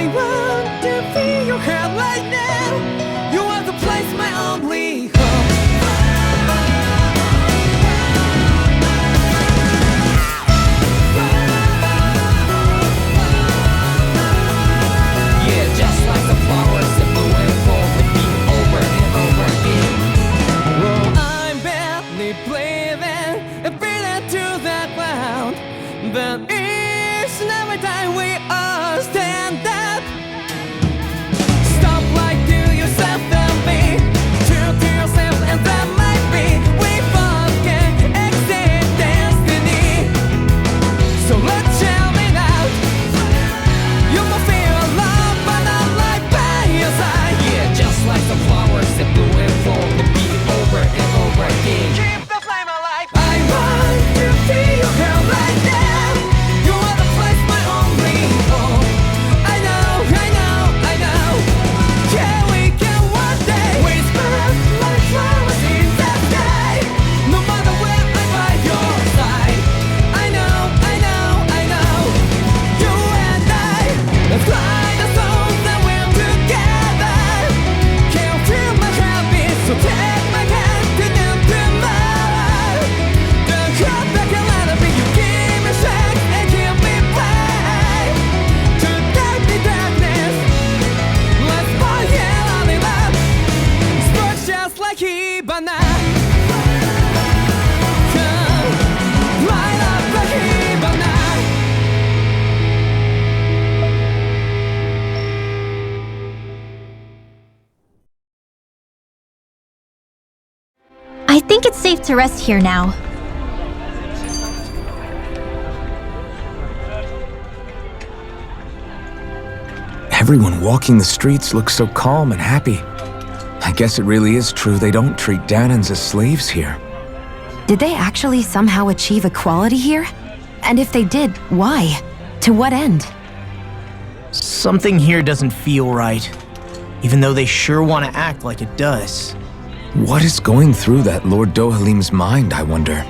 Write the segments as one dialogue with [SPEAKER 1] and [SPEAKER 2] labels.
[SPEAKER 1] I want to feel your heart right now. You are the place, my only home. Yeah, just like the flowers that bloom and fall with me over and over again. Well, I'm barely breathing and breathing to that ground, but each and every time we all stand up, stop like to yourself and me, true to yourself, and that might be we both can exceed destiny. So let's shout it out. You will feel love, but not like by your side. Yeah, just like the flowers that bloom and fall with me over and over again. Keep the flame alive. I want to feel your hair right now. You are the place, my only home. I know, I know, I know. Yeah, we can one day whisper like flowers in the sky. No matter where I'm by your side. I know, I know, I know. You and I, let's fly the souls that we're together. Can't feel my heartbeat, so take my hand to them tomorrow. Don't hold back and let it be. You give me strength and give me pride. To dark the darkness, let's fall yeah, in love. Sparks just like Hibana. Come, light up like Hibana.
[SPEAKER 2] I think it's safe to rest here now.
[SPEAKER 3] Everyone walking the streets looks so calm and happy. I guess it really is true they don't treat Danans as slaves here.
[SPEAKER 4] Did they actually somehow achieve equality here? And if they did, why? To what end?
[SPEAKER 5] Something here doesn't feel right, even though they sure want to act like it does.
[SPEAKER 3] What is going through that Lord Dohalim's mind, I wonder?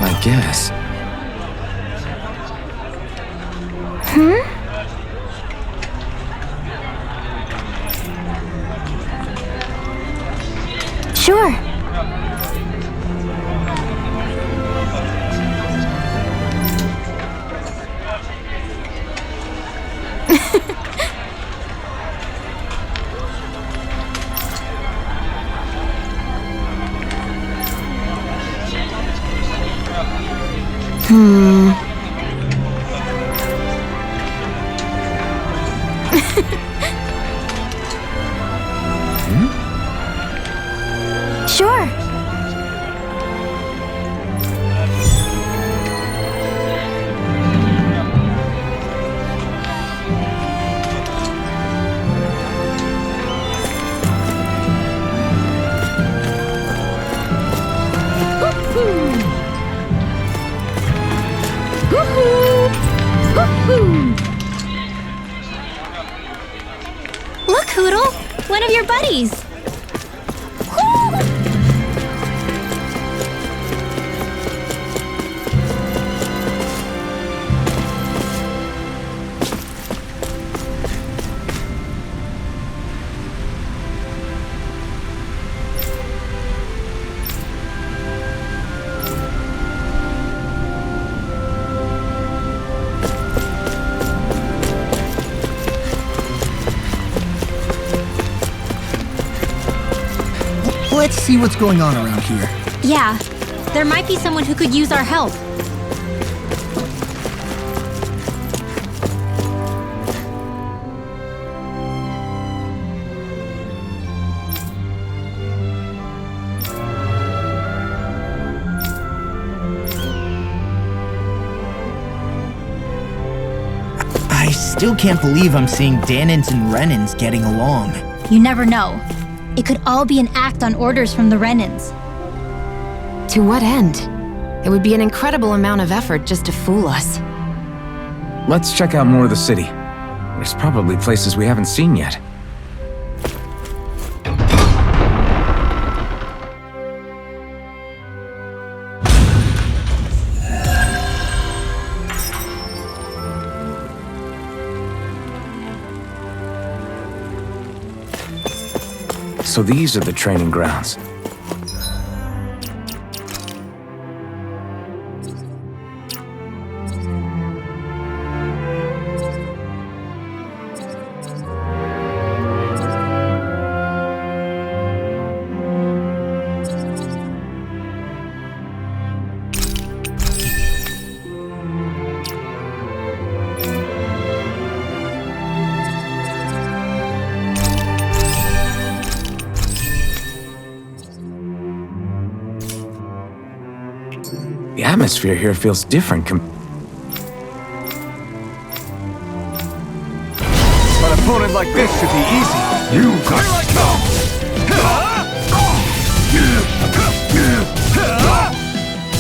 [SPEAKER 3] I guess.
[SPEAKER 4] Sure. Sure.
[SPEAKER 2] Look, Hoodle! One of your buddies!
[SPEAKER 5] Let's see what's going on around here.
[SPEAKER 2] Yeah, there might be someone who could use our help.
[SPEAKER 5] I still can't believe I'm seeing Danins and Renins getting along.
[SPEAKER 2] You never know. It could all be an act on orders from the Renins.
[SPEAKER 4] To what end? It would be an incredible amount of effort just to fool us.
[SPEAKER 3] Let's check out more of the city. There's probably places we haven't seen yet. So these are the training grounds. The atmosphere here feels different But an opponent like this should be easy. Here I come!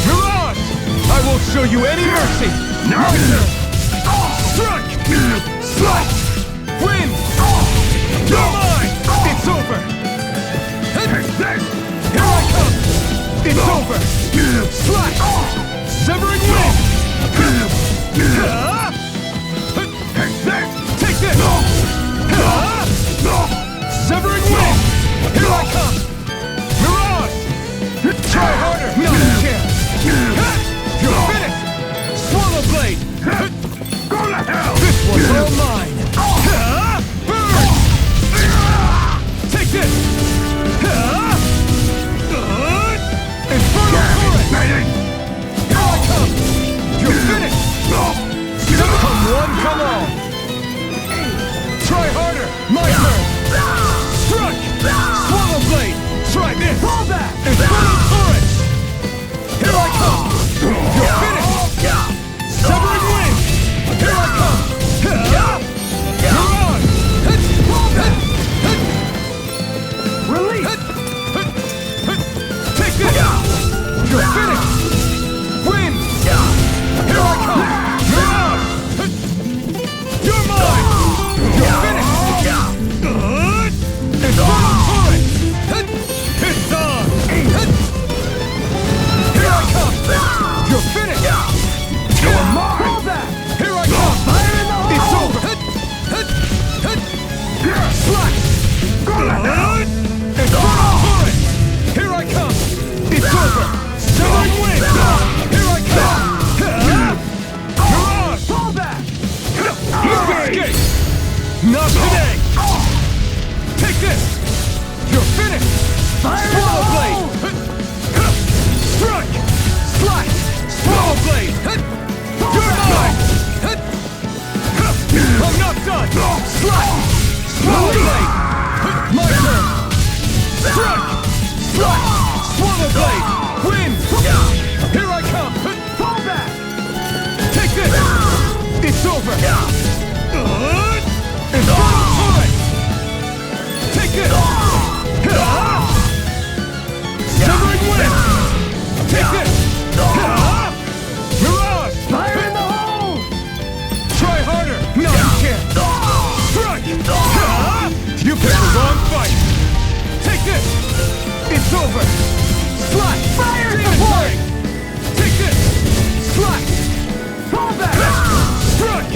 [SPEAKER 3] Mirage! I won't show you any mercy! Strike! Slice! Win! You're mine! It's over! Here I come! It's over! Slash! Severing wing! Take this! Severing wing! Here I come! Mirage! Try harder! No, you can't! You're finished! Swallow blade! Go to hell! This one's all mine! Burn! Take this! Infernal torrent! Here I come! You're finished! Come one, come all! Try harder! My turn! Struck! Swallow blade! Try this! Hold that! Infernal torrent! Here I come! You're finished! Severing wing! Here I come! Mirage! Hold that! Release! Take this! You're finished! Win! Here I come! Mirage! You're mine! You're finished! Infernal torrent! It's on! Here I come! You're finished! You're mine! Hold that! Here I come! Fire in the hole! It's over! Slash! Infernal torrent! Here I come! It's over! Severing wing! Here I come! Mirage! Fall back! Look escape! Not today! Take this! You're finished! Swallow blade! Strike! Slice! Swallow blade! You're mine! I'm not done! Slice! Swallow blade! My turn! Strike! Slice! Swallow blade! Win! Here I come! Fall back! Take this! It's over! Infernal torrent! Take this! Severing wing! Take this! Mirage! Fire in the hole! Try harder! No, you can't! Strike! You picked the wrong fight! Take this! It's over! Slash! Fire in the hole! Take this! Slash! Fall back! Strike!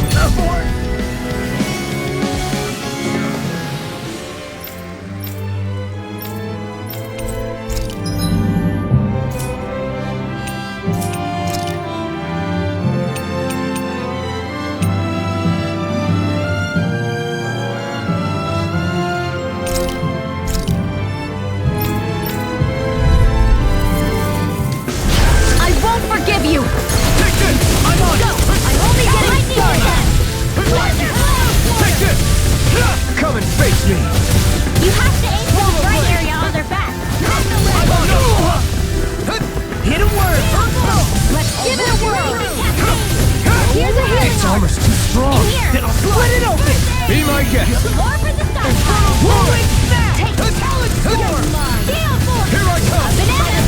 [SPEAKER 3] strong.
[SPEAKER 2] In here.
[SPEAKER 3] Then I'll split it open. Be my guest.
[SPEAKER 2] More for the stun.
[SPEAKER 3] Rolling snap.
[SPEAKER 2] Take the talent storm. Gale force.
[SPEAKER 3] Here I come.
[SPEAKER 2] A banana.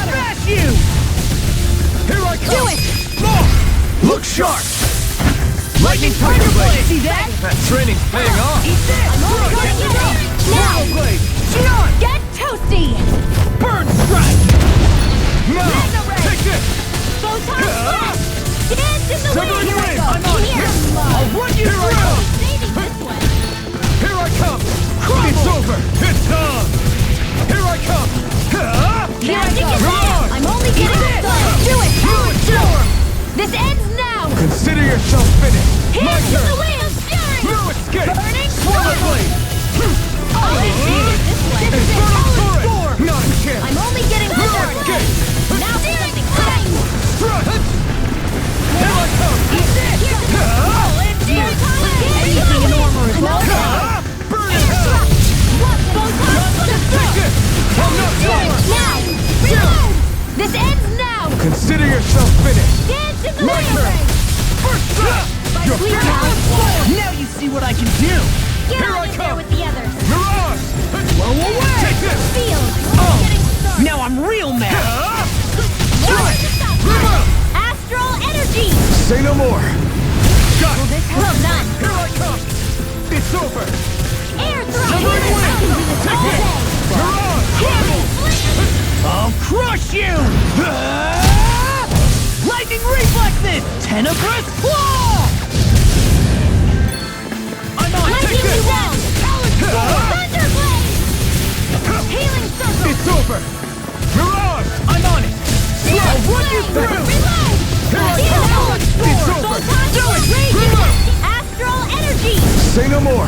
[SPEAKER 3] Smash you. Here I come.
[SPEAKER 2] Do it.
[SPEAKER 3] Look sharp. Lightning Tiger Blade.
[SPEAKER 2] See that?
[SPEAKER 3] That training's paying off.
[SPEAKER 2] I'm only gonna get it. Now.
[SPEAKER 3] Blade. Shionne.
[SPEAKER 2] Get toasty.
[SPEAKER 3] Burn strike. Now. Take this.
[SPEAKER 2] Photon blast. Dance in the
[SPEAKER 3] Severing
[SPEAKER 2] wind.
[SPEAKER 3] wind. I'm on
[SPEAKER 2] Here.
[SPEAKER 3] I'll run you through.
[SPEAKER 2] Saving this one.
[SPEAKER 3] Here I come. It's over. It's done. Here I come.
[SPEAKER 2] Magic is
[SPEAKER 3] Come on.
[SPEAKER 2] I'm only getting started. Do it.
[SPEAKER 3] Talent storm.
[SPEAKER 2] This ends now.
[SPEAKER 3] Consider yourself finished. My
[SPEAKER 2] Hands in
[SPEAKER 3] turn.
[SPEAKER 2] the wind. Fury.
[SPEAKER 3] No escape.
[SPEAKER 2] Burning
[SPEAKER 3] Swallow blade.
[SPEAKER 2] Oh, this one. This is it.
[SPEAKER 3] Infernal turret. Not a chance.
[SPEAKER 2] I'm only getting
[SPEAKER 3] No
[SPEAKER 2] started.
[SPEAKER 3] escape.
[SPEAKER 2] Now for something exciting.
[SPEAKER 3] Strut. Here I come.
[SPEAKER 2] Anything in armor is welcome.
[SPEAKER 3] Burn in hell. Take this. I'm not done.
[SPEAKER 2] Now. Reload. This ends now.
[SPEAKER 3] Consider yourself finished.
[SPEAKER 2] Dance in the
[SPEAKER 3] My
[SPEAKER 2] wind.
[SPEAKER 3] turn. First shot. You're
[SPEAKER 2] Sweet
[SPEAKER 3] finished.
[SPEAKER 5] Now you see what I can do.
[SPEAKER 2] Get
[SPEAKER 3] Here
[SPEAKER 2] on
[SPEAKER 3] I
[SPEAKER 2] in there
[SPEAKER 3] come.
[SPEAKER 2] with the others.
[SPEAKER 3] Mirage.
[SPEAKER 5] Blow away.
[SPEAKER 3] Take this.
[SPEAKER 2] Feel.
[SPEAKER 5] Oh.
[SPEAKER 2] Getting started.
[SPEAKER 5] Now I'm real mad.
[SPEAKER 3] Live up.
[SPEAKER 2] Astral energy.
[SPEAKER 3] Say no more. Got it.
[SPEAKER 2] Well done.
[SPEAKER 3] Here I come. It's over.
[SPEAKER 2] Air throw.
[SPEAKER 3] Severing wind. Take it. Mirage.
[SPEAKER 5] I'll crush you. Lightning reflexes. Tenebrous claw. I'm on.
[SPEAKER 2] Lightning round. Thunder blade. Healing circle.
[SPEAKER 3] It's over. Mirage.
[SPEAKER 5] I'm on it.
[SPEAKER 3] I'll run you through.
[SPEAKER 2] Reload.
[SPEAKER 3] Here I come. It's over.
[SPEAKER 2] Do it.
[SPEAKER 3] Reload.
[SPEAKER 2] Astral energy.
[SPEAKER 3] Say no more.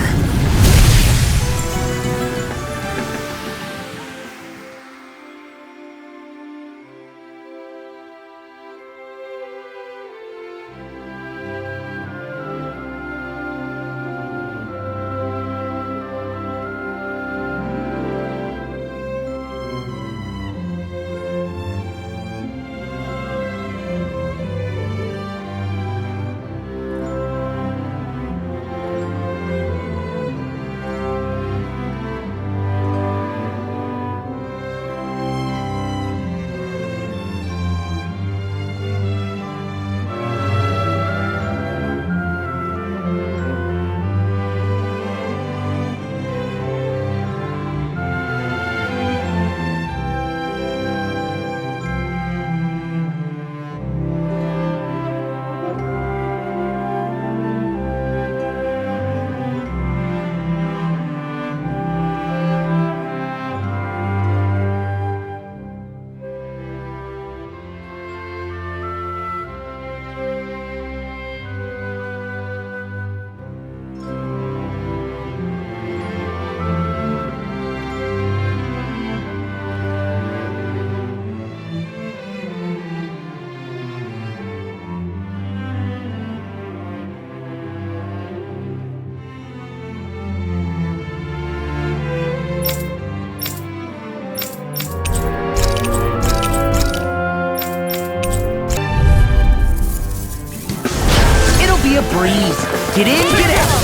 [SPEAKER 5] Be a breeze. Get in, get out.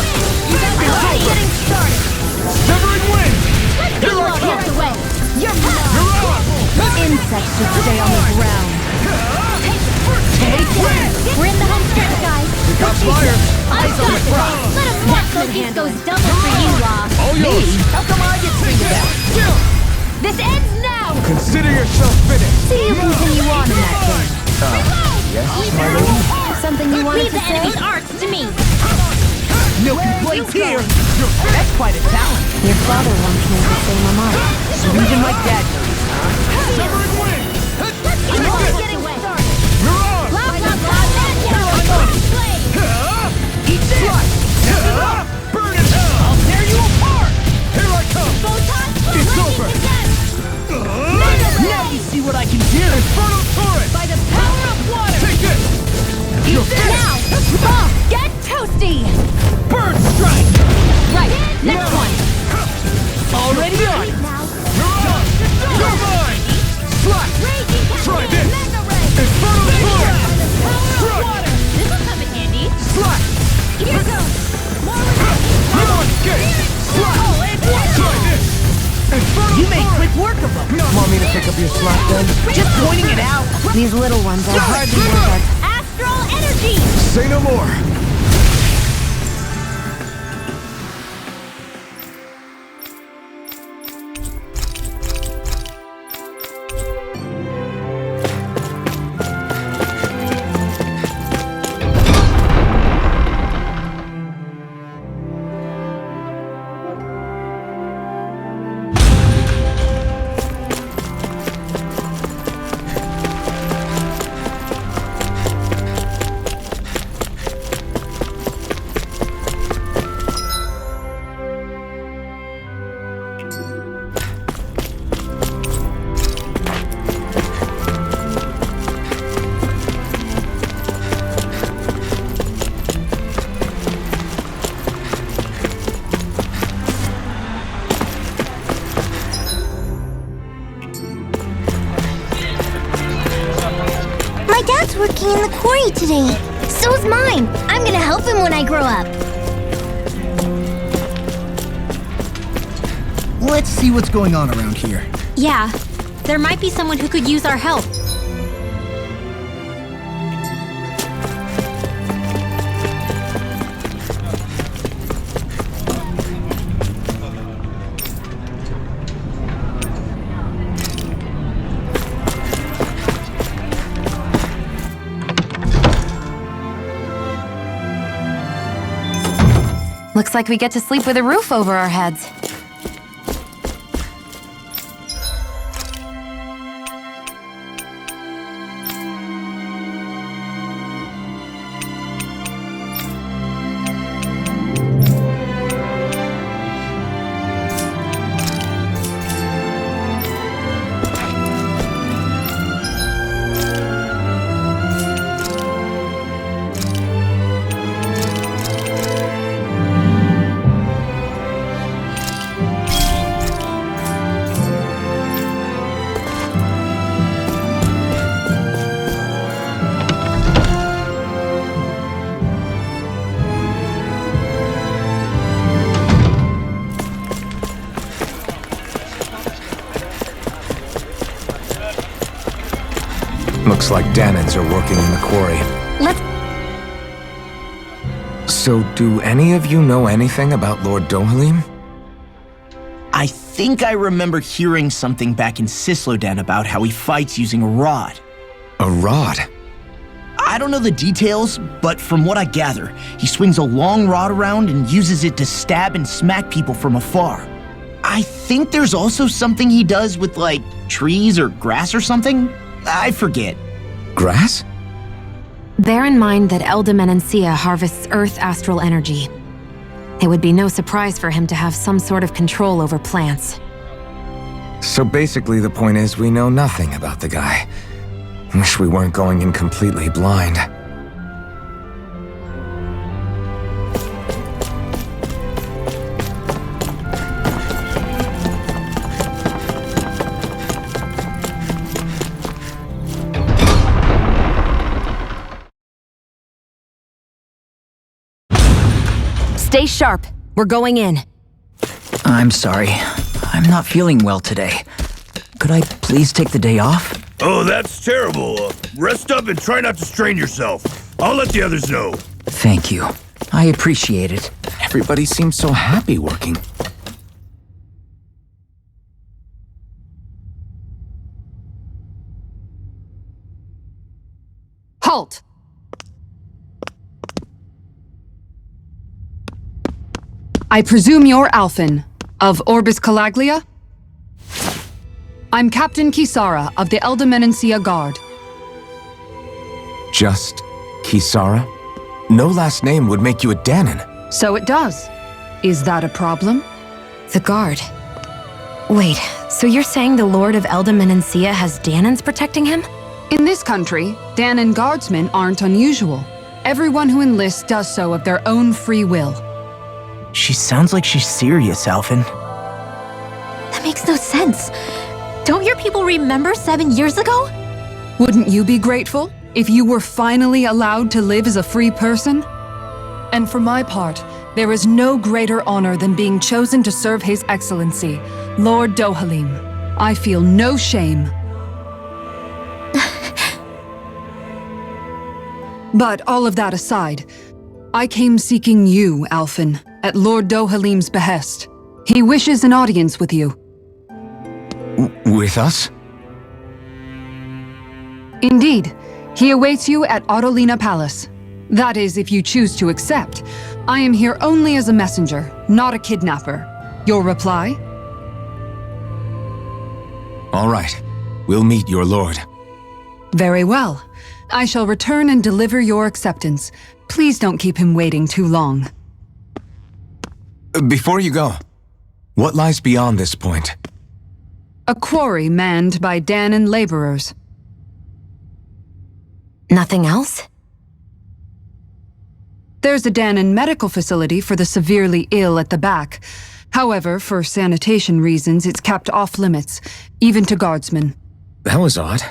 [SPEAKER 2] Getting started.
[SPEAKER 3] Severing wind.
[SPEAKER 2] Here I come. Here's the way. You're
[SPEAKER 4] Insects should stay on the ground.
[SPEAKER 2] Take it. We're in the home stretch, guys.
[SPEAKER 3] Got fire.
[SPEAKER 2] I've got this. Let him watch those things goes double for you, Law.
[SPEAKER 3] All yours.
[SPEAKER 5] How come I get singled out?
[SPEAKER 2] This ends now.
[SPEAKER 3] Consider yourself finished.
[SPEAKER 4] See you continue on in that game.
[SPEAKER 3] Yes, my lady.
[SPEAKER 4] Something you wanted
[SPEAKER 2] Leave
[SPEAKER 4] to
[SPEAKER 2] the
[SPEAKER 4] say?
[SPEAKER 2] enemy's arts to me.
[SPEAKER 5] No complaints here. That's quite a talent.
[SPEAKER 4] Your father once made the same amount.
[SPEAKER 5] So even my dad knows, huh?
[SPEAKER 3] Severing wind.
[SPEAKER 2] I'm only getting started.
[SPEAKER 3] Mirage.
[SPEAKER 2] Loud, loud, loud.
[SPEAKER 5] Eat this.
[SPEAKER 3] Burn in hell.
[SPEAKER 5] I'll tear you apart.
[SPEAKER 3] Here I come.
[SPEAKER 2] Photon.
[SPEAKER 3] It's over.
[SPEAKER 5] Now you see what I can do.
[SPEAKER 3] Infernal turret.
[SPEAKER 2] By the power of water.
[SPEAKER 3] Take this. You're
[SPEAKER 2] Now.
[SPEAKER 3] finished.
[SPEAKER 2] Get toasty.
[SPEAKER 5] Bird strike.
[SPEAKER 2] Right. Next one.
[SPEAKER 5] Already on.
[SPEAKER 3] Mirage. You're mine.
[SPEAKER 6] make work of them.
[SPEAKER 3] Want me to pick up your slack then?
[SPEAKER 5] Just pointing it out.
[SPEAKER 4] These little ones are hardly worth our...
[SPEAKER 2] Astral energy!
[SPEAKER 3] Say no more.
[SPEAKER 2] My dad's working in the quarry today. So's mine. I'm gonna help him when I grow up.
[SPEAKER 7] Let's see what's going on around here.
[SPEAKER 2] Yeah, there might be someone who could use our help.
[SPEAKER 4] Looks like we get to sleep with a roof over our heads.
[SPEAKER 3] Looks like Danans are working in the quarry.
[SPEAKER 4] Let's...
[SPEAKER 3] So, do any of you know anything about Lord Dohalim?
[SPEAKER 5] I think I remember hearing something back in Sislodan about how he fights using a rod.
[SPEAKER 3] A rod?
[SPEAKER 5] I don't know the details, but from what I gather, he swings a long rod around and uses it to stab and smack people from afar. I think there's also something he does with, like, trees or grass or something. I forget.
[SPEAKER 3] Grass?
[SPEAKER 4] Bear in mind that Elda harvests Earth astral energy. It would be no surprise for him to have some sort of control over plants.
[SPEAKER 3] So basically the point is we know nothing about the guy. Wish we weren't going in completely blind.
[SPEAKER 4] Stay sharp. We're going in.
[SPEAKER 7] I'm sorry. I'm not feeling well today. Could I please take the day off?
[SPEAKER 8] Oh, that's terrible. Rest up and try not to strain yourself. I'll let the others know.
[SPEAKER 7] Thank you. I appreciate it.
[SPEAKER 3] Everybody seems so happy working.
[SPEAKER 6] Halt! I presume you're Alphen, of Orbis Calaglia? I'm Captain Kisara of the Elda Guard.
[SPEAKER 3] Just Kisara? No last name would make you a Danan.
[SPEAKER 6] So it does. Is that a problem?
[SPEAKER 4] The Guard. Wait, so you're saying the Lord of Elda has Danans protecting him?
[SPEAKER 6] In this country, Danan guardsmen aren't unusual. Everyone who enlists does so of their own free will.
[SPEAKER 5] She sounds like she's serious, Alphen.
[SPEAKER 2] That makes no sense. Don't your people remember 7 years ago?
[SPEAKER 6] Wouldn't you be grateful if you were finally allowed to live as a free person? And for my part, there is no greater honor than being chosen to serve His Excellency, Lord Dohalim. I feel no shame. But all of that aside, I came seeking you, Alphen, at Lord Dohalim's behest. He wishes an audience with you.
[SPEAKER 3] With us?
[SPEAKER 6] Indeed. He awaits you at Autolina Palace. That is, if you choose to accept. I am here only as a messenger, not a kidnapper. Your reply?
[SPEAKER 3] All right. We'll meet your lord.
[SPEAKER 6] Very well. I shall return and deliver your acceptance. Please don't keep him waiting too long.
[SPEAKER 3] Before you go, what lies beyond this point?
[SPEAKER 6] A quarry manned by Danan laborers.
[SPEAKER 4] Nothing else?
[SPEAKER 6] There's a Danan medical facility for the severely ill at the back. However, for sanitation reasons, it's kept off limits, even to guardsmen.
[SPEAKER 3] That was odd.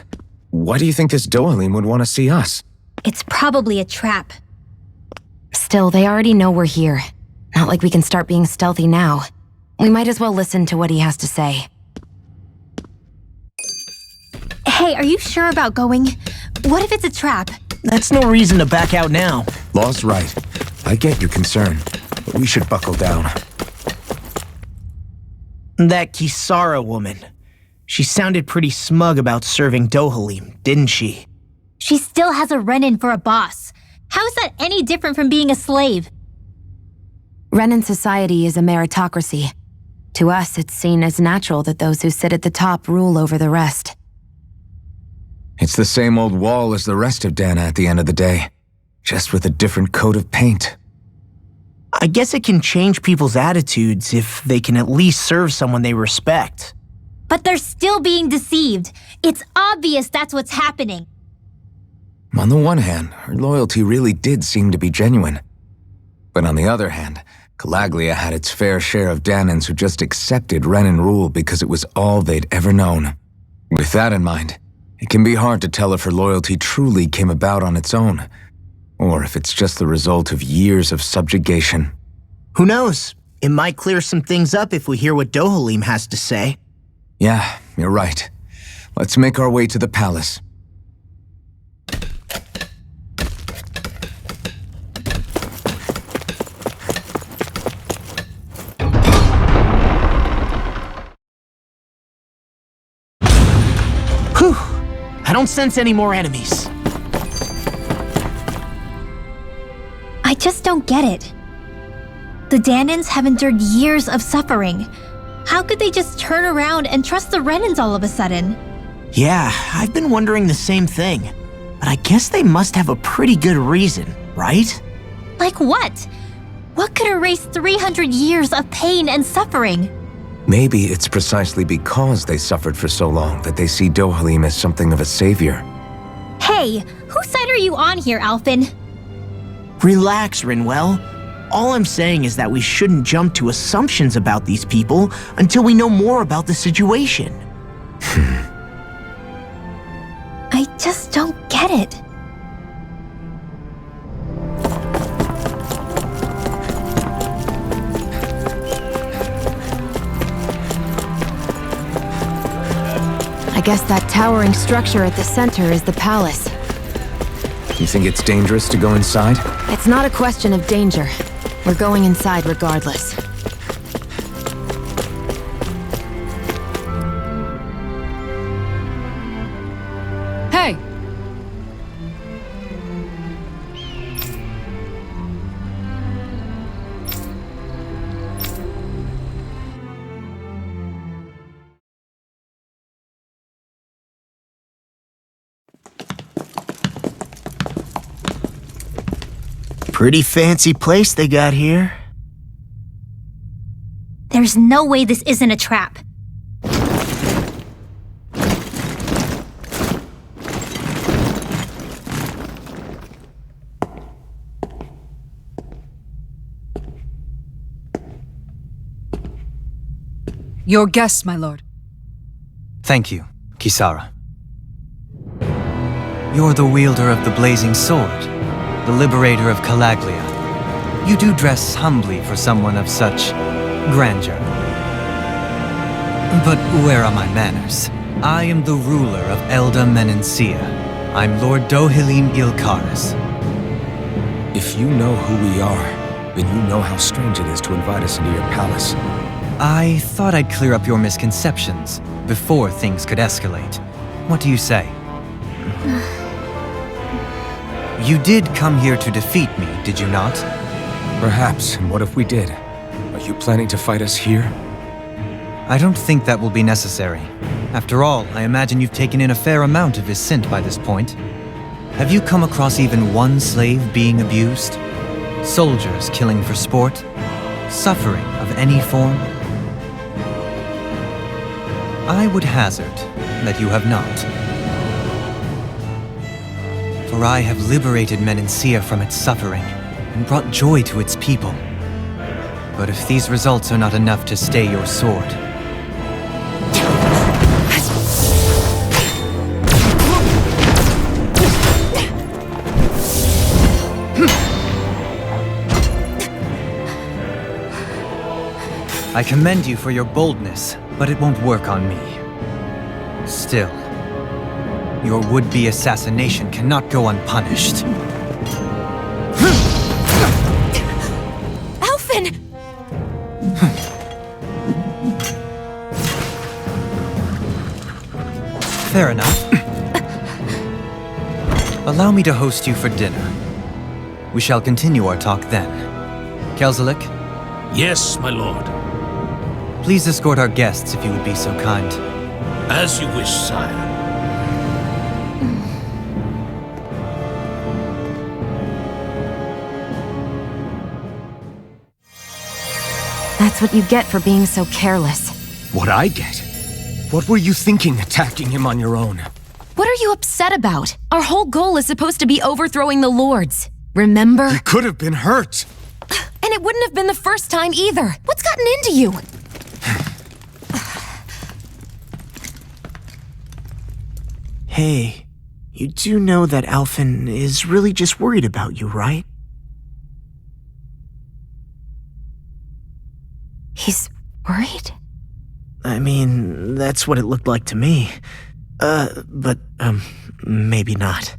[SPEAKER 3] Why do you think this Dohalim would want to see us?
[SPEAKER 2] It's probably a trap.
[SPEAKER 4] Still, they already know we're here. Not like we can start being stealthy now. We might as well listen to what he has to say.
[SPEAKER 2] Hey, are you sure about going? What if it's a trap?
[SPEAKER 5] That's no reason to back out now.
[SPEAKER 3] Law's right. I get your concern, but we should buckle down.
[SPEAKER 5] That Kisara woman. She sounded pretty smug about serving Dohalim, didn't she?
[SPEAKER 2] She still has a Renin for a boss. How is that any different from being a slave?
[SPEAKER 4] Renin society is a meritocracy. To us, it's seen as natural that those who sit at the top rule over the rest.
[SPEAKER 3] It's the same old wall as the rest of Dana at the end of the day, just with a different coat of paint.
[SPEAKER 5] I guess it can change people's attitudes if they can at least serve someone they respect.
[SPEAKER 2] But they're still being deceived. It's obvious that's what's happening.
[SPEAKER 3] On the one hand, her loyalty really did seem to be genuine. But on the other hand, Calaglia had its fair share of Danans who just accepted Renin rule because it was all they'd ever known. With that in mind, it can be hard to tell if her loyalty truly came about on its own, or if it's just the result of years of subjugation.
[SPEAKER 5] Who knows? It might clear some things up if we hear what Dohalim has to say.
[SPEAKER 3] Yeah, you're right. Let's make our way to the palace.
[SPEAKER 5] Whew! I don't sense any more enemies.
[SPEAKER 2] I just don't get it. The Danans have endured years of suffering. How could they just turn around and trust the Renins all of a sudden?
[SPEAKER 5] Yeah, I've been wondering the same thing. But I guess they must have a pretty good reason, right?
[SPEAKER 2] Like what? What could erase 300 years of pain and suffering?
[SPEAKER 3] Maybe it's precisely because they suffered for so long that they see Dohalim as something of a savior.
[SPEAKER 2] Hey, whose side are you on here, Alphen?
[SPEAKER 5] Relax, Rinwell. All I'm saying is that we shouldn't jump to assumptions about these people until we know more about the situation.
[SPEAKER 2] I just don't get it.
[SPEAKER 4] I guess that towering structure at the center is the palace.
[SPEAKER 3] You think it's dangerous to go inside?
[SPEAKER 4] It's not a question of danger. We're going inside regardless.
[SPEAKER 6] Hey!
[SPEAKER 5] Pretty fancy place they got here.
[SPEAKER 2] There's no way this isn't a trap.
[SPEAKER 6] Your guest, my lord.
[SPEAKER 9] Thank you, Kisara. You're the wielder of the blazing sword, the liberator of Calaglia. You do dress humbly for someone of such grandeur. But where are my manners? I am the ruler of Elda Menencia. I'm Lord Dohilim Ilkaris.
[SPEAKER 10] If you know who we are, then you know how strange it is to invite us into your palace.
[SPEAKER 9] I thought I'd clear up your misconceptions before things could escalate. What do you say? You did come here to defeat me, did you not?
[SPEAKER 10] Perhaps, and what if we did? Are you planning to fight us here?
[SPEAKER 9] I don't think that will be necessary. After all, I imagine you've taken in a fair amount of his scent by this point. Have you come across even one slave being abused? Soldiers killing for sport? Suffering of any form? I would hazard that you have not. For I have liberated Menencia from its suffering and brought joy to its people. But if these results are not enough to stay your sword, I commend you for your boldness, but it won't work on me. Still, your would-be assassination cannot go unpunished.
[SPEAKER 4] Alphen!
[SPEAKER 9] Fair enough. Allow me to host you for dinner. We shall continue our talk then. Kelzelik,
[SPEAKER 11] Yes, my lord.
[SPEAKER 9] please escort our guests if you would be so kind.
[SPEAKER 11] As you wish, sire.
[SPEAKER 4] That's what you get for being so careless.
[SPEAKER 10] What I get? What were you thinking attacking him on your own?
[SPEAKER 4] What are you upset about? Our whole goal is supposed to be overthrowing the lords. Remember?
[SPEAKER 10] He could have been hurt!
[SPEAKER 4] And it wouldn't have been the first time either. What's gotten into you?
[SPEAKER 5] Hey, you do know that Alphen is really just worried about you, right?
[SPEAKER 4] He's worried?
[SPEAKER 5] I mean, that's what it looked like to me. But maybe not.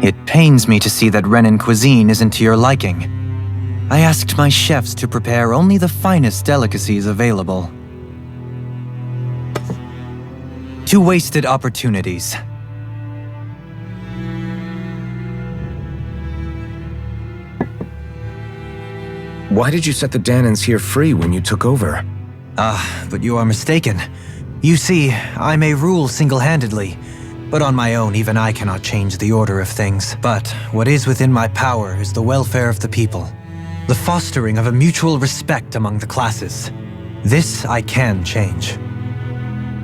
[SPEAKER 9] It pains me to see that Renan cuisine isn't to your liking. I asked my chefs to prepare only the finest delicacies available. 2 wasted opportunities.
[SPEAKER 10] Why did you set the Danans here free when you took over?
[SPEAKER 9] But you are mistaken. You see, I may rule single-handedly, but on my own even I cannot change the order of things. But what is within my power is the welfare of the people, the fostering of a mutual respect among the classes. This I can change.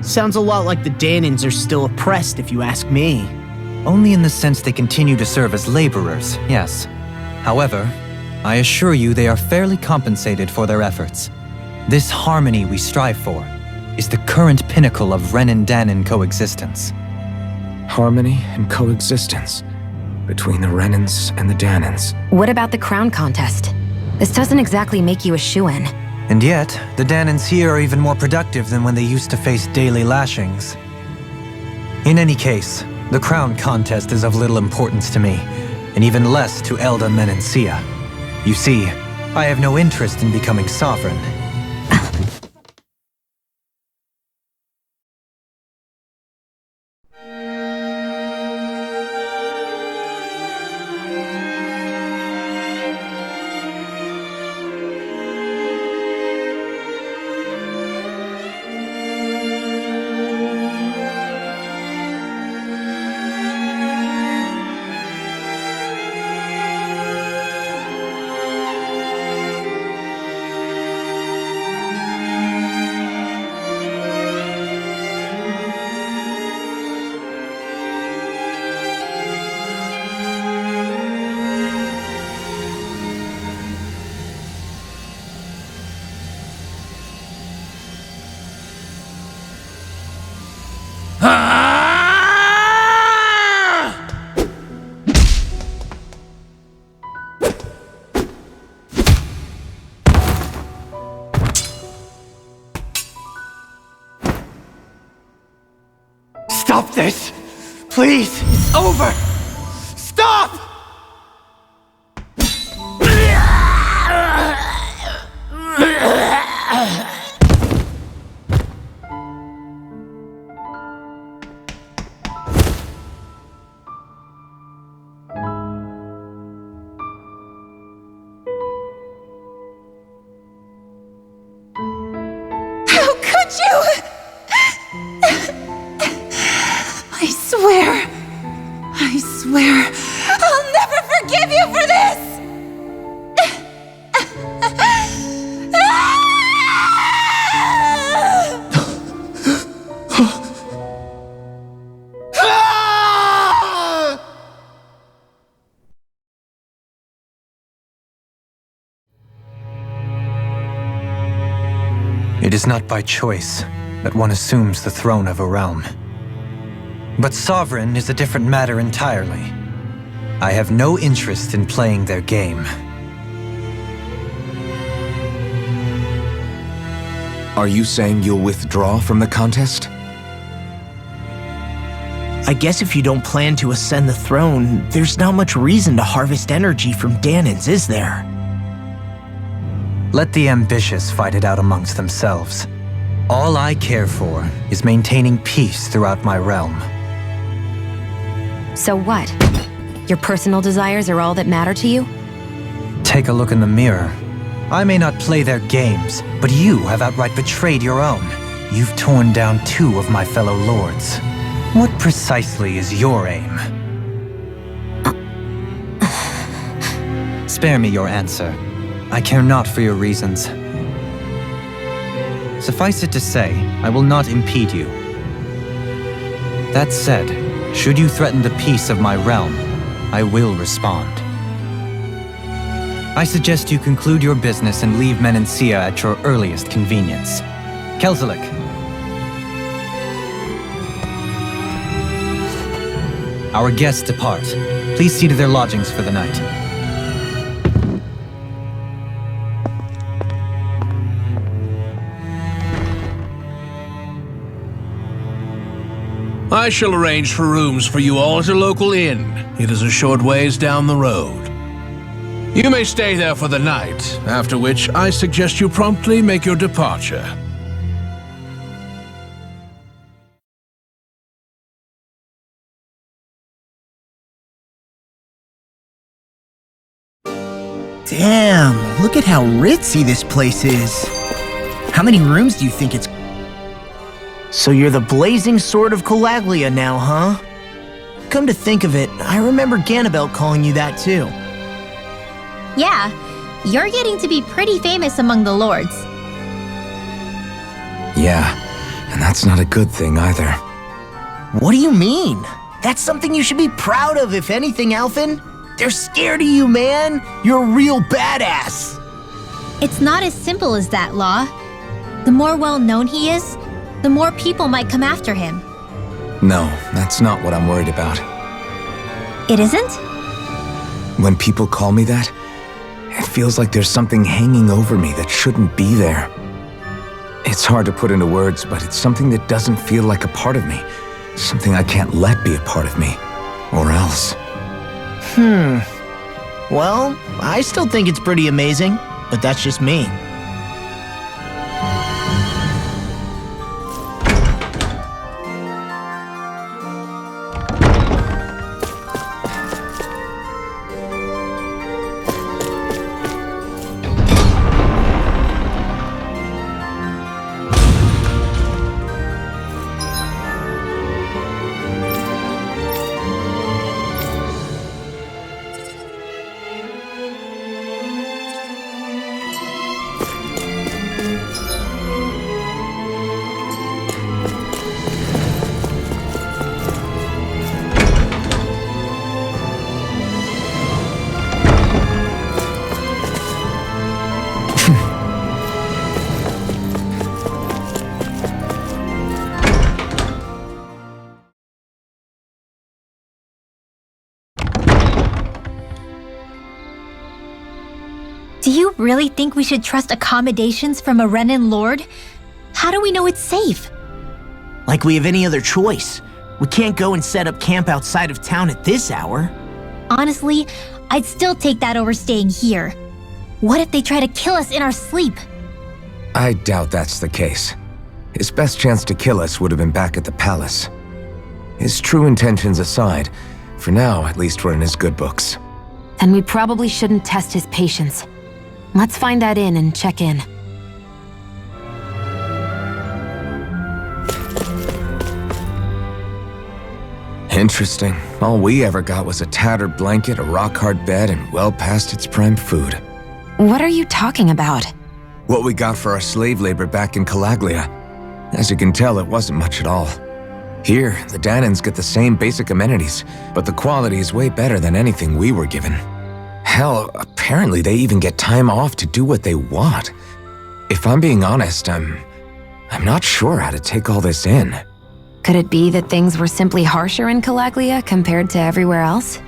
[SPEAKER 5] Sounds a lot like the Danans are still oppressed, if you ask me.
[SPEAKER 9] Only in the sense they continue to serve as laborers, yes. However, I assure you they are fairly compensated for their efforts. This harmony we strive for is the current pinnacle of Renan-Danan coexistence.
[SPEAKER 10] Harmony and coexistence between the Renans and the Danans.
[SPEAKER 4] What about the crown contest? This doesn't exactly make you a shoo-in.
[SPEAKER 9] And yet, the Danans here are even more productive than when they used to face daily lashings. In any case, the crown contest is of little importance to me, and even less to Elda Menencia. You see, I have no interest in becoming sovereign.
[SPEAKER 5] Stop this! Please! It's over! Stop!
[SPEAKER 12] How could you? I swear, I'll never forgive you for this!
[SPEAKER 9] It is not by choice that one assumes the throne of a realm. But sovereign is a different matter entirely. I have no interest in playing their game.
[SPEAKER 10] Are you saying you'll withdraw from the contest?
[SPEAKER 5] I guess if you don't plan to ascend the throne, there's not much reason to harvest energy from Danans, is there?
[SPEAKER 9] Let the ambitious fight it out amongst themselves. All I care for is maintaining peace throughout my realm.
[SPEAKER 4] So what? Your personal desires are all that matter to you?
[SPEAKER 9] Take a look in the mirror. I may not play their games, but you have outright betrayed your own. You've torn down 2 of my fellow lords. What precisely is your aim? Spare me your answer. I care not for your reasons. Suffice it to say, I will not impede you. That said, should you threaten the peace of my realm, I will respond. I suggest you conclude your business and leave Menancia at your earliest convenience. Kelzelik. Our guests depart. Please see to their lodgings for the night.
[SPEAKER 11] I shall arrange for rooms for you all at a local inn. It is a short ways down the road. You may stay there for the night, after which I suggest you promptly make your departure.
[SPEAKER 5] Damn, look at how ritzy this place is. How many rooms do you think it's... So you're the blazing sword of Calaglia now, huh? Come to think of it, I remember Ganabelt calling you that too.
[SPEAKER 2] Yeah, you're getting to be pretty famous among the lords.
[SPEAKER 10] Yeah, and that's not a good thing either.
[SPEAKER 5] What do you mean? That's something you should be proud of, if anything, Alphen. They're scared of you, man. You're a real badass.
[SPEAKER 2] It's not as simple as that, Law. The more well-known he is, the more people might come after him.
[SPEAKER 10] No, that's not what I'm worried about.
[SPEAKER 2] It isn't?
[SPEAKER 10] When people call me that, it feels like there's something hanging over me that shouldn't be there. It's hard to put into words, but it's something that doesn't feel like a part of me. Something I can't let be a part of me. Or else.
[SPEAKER 5] Well, I still think it's pretty amazing, but that's just me.
[SPEAKER 2] Do you really think we should trust accommodations from a Renan lord? How do we know it's safe?
[SPEAKER 5] Like we have any other choice. We can't go and set up camp outside of town at this hour.
[SPEAKER 2] Honestly, I'd still take that over staying here. What if they try to kill us in our sleep?
[SPEAKER 10] I doubt that's the case. His best chance to kill us would have been back at the palace. His true intentions aside, for now, at least we're in his good books.
[SPEAKER 4] Then we probably shouldn't test his patience. Let's find that inn and check in.
[SPEAKER 10] Interesting. All we ever got was a tattered blanket, a rock-hard bed, and well past its prime food.
[SPEAKER 4] What are you talking about?
[SPEAKER 10] What we got for our slave labor back in Calaglia. As you can tell, it wasn't much at all. Here, the Danans get the same basic amenities, but the quality is way better than anything we were given. Hell, apparently they even get time off to do what they want. If I'm being honest, I'm not sure how to take all this in.
[SPEAKER 4] Could it be that things were simply harsher in Calaglia compared to everywhere else?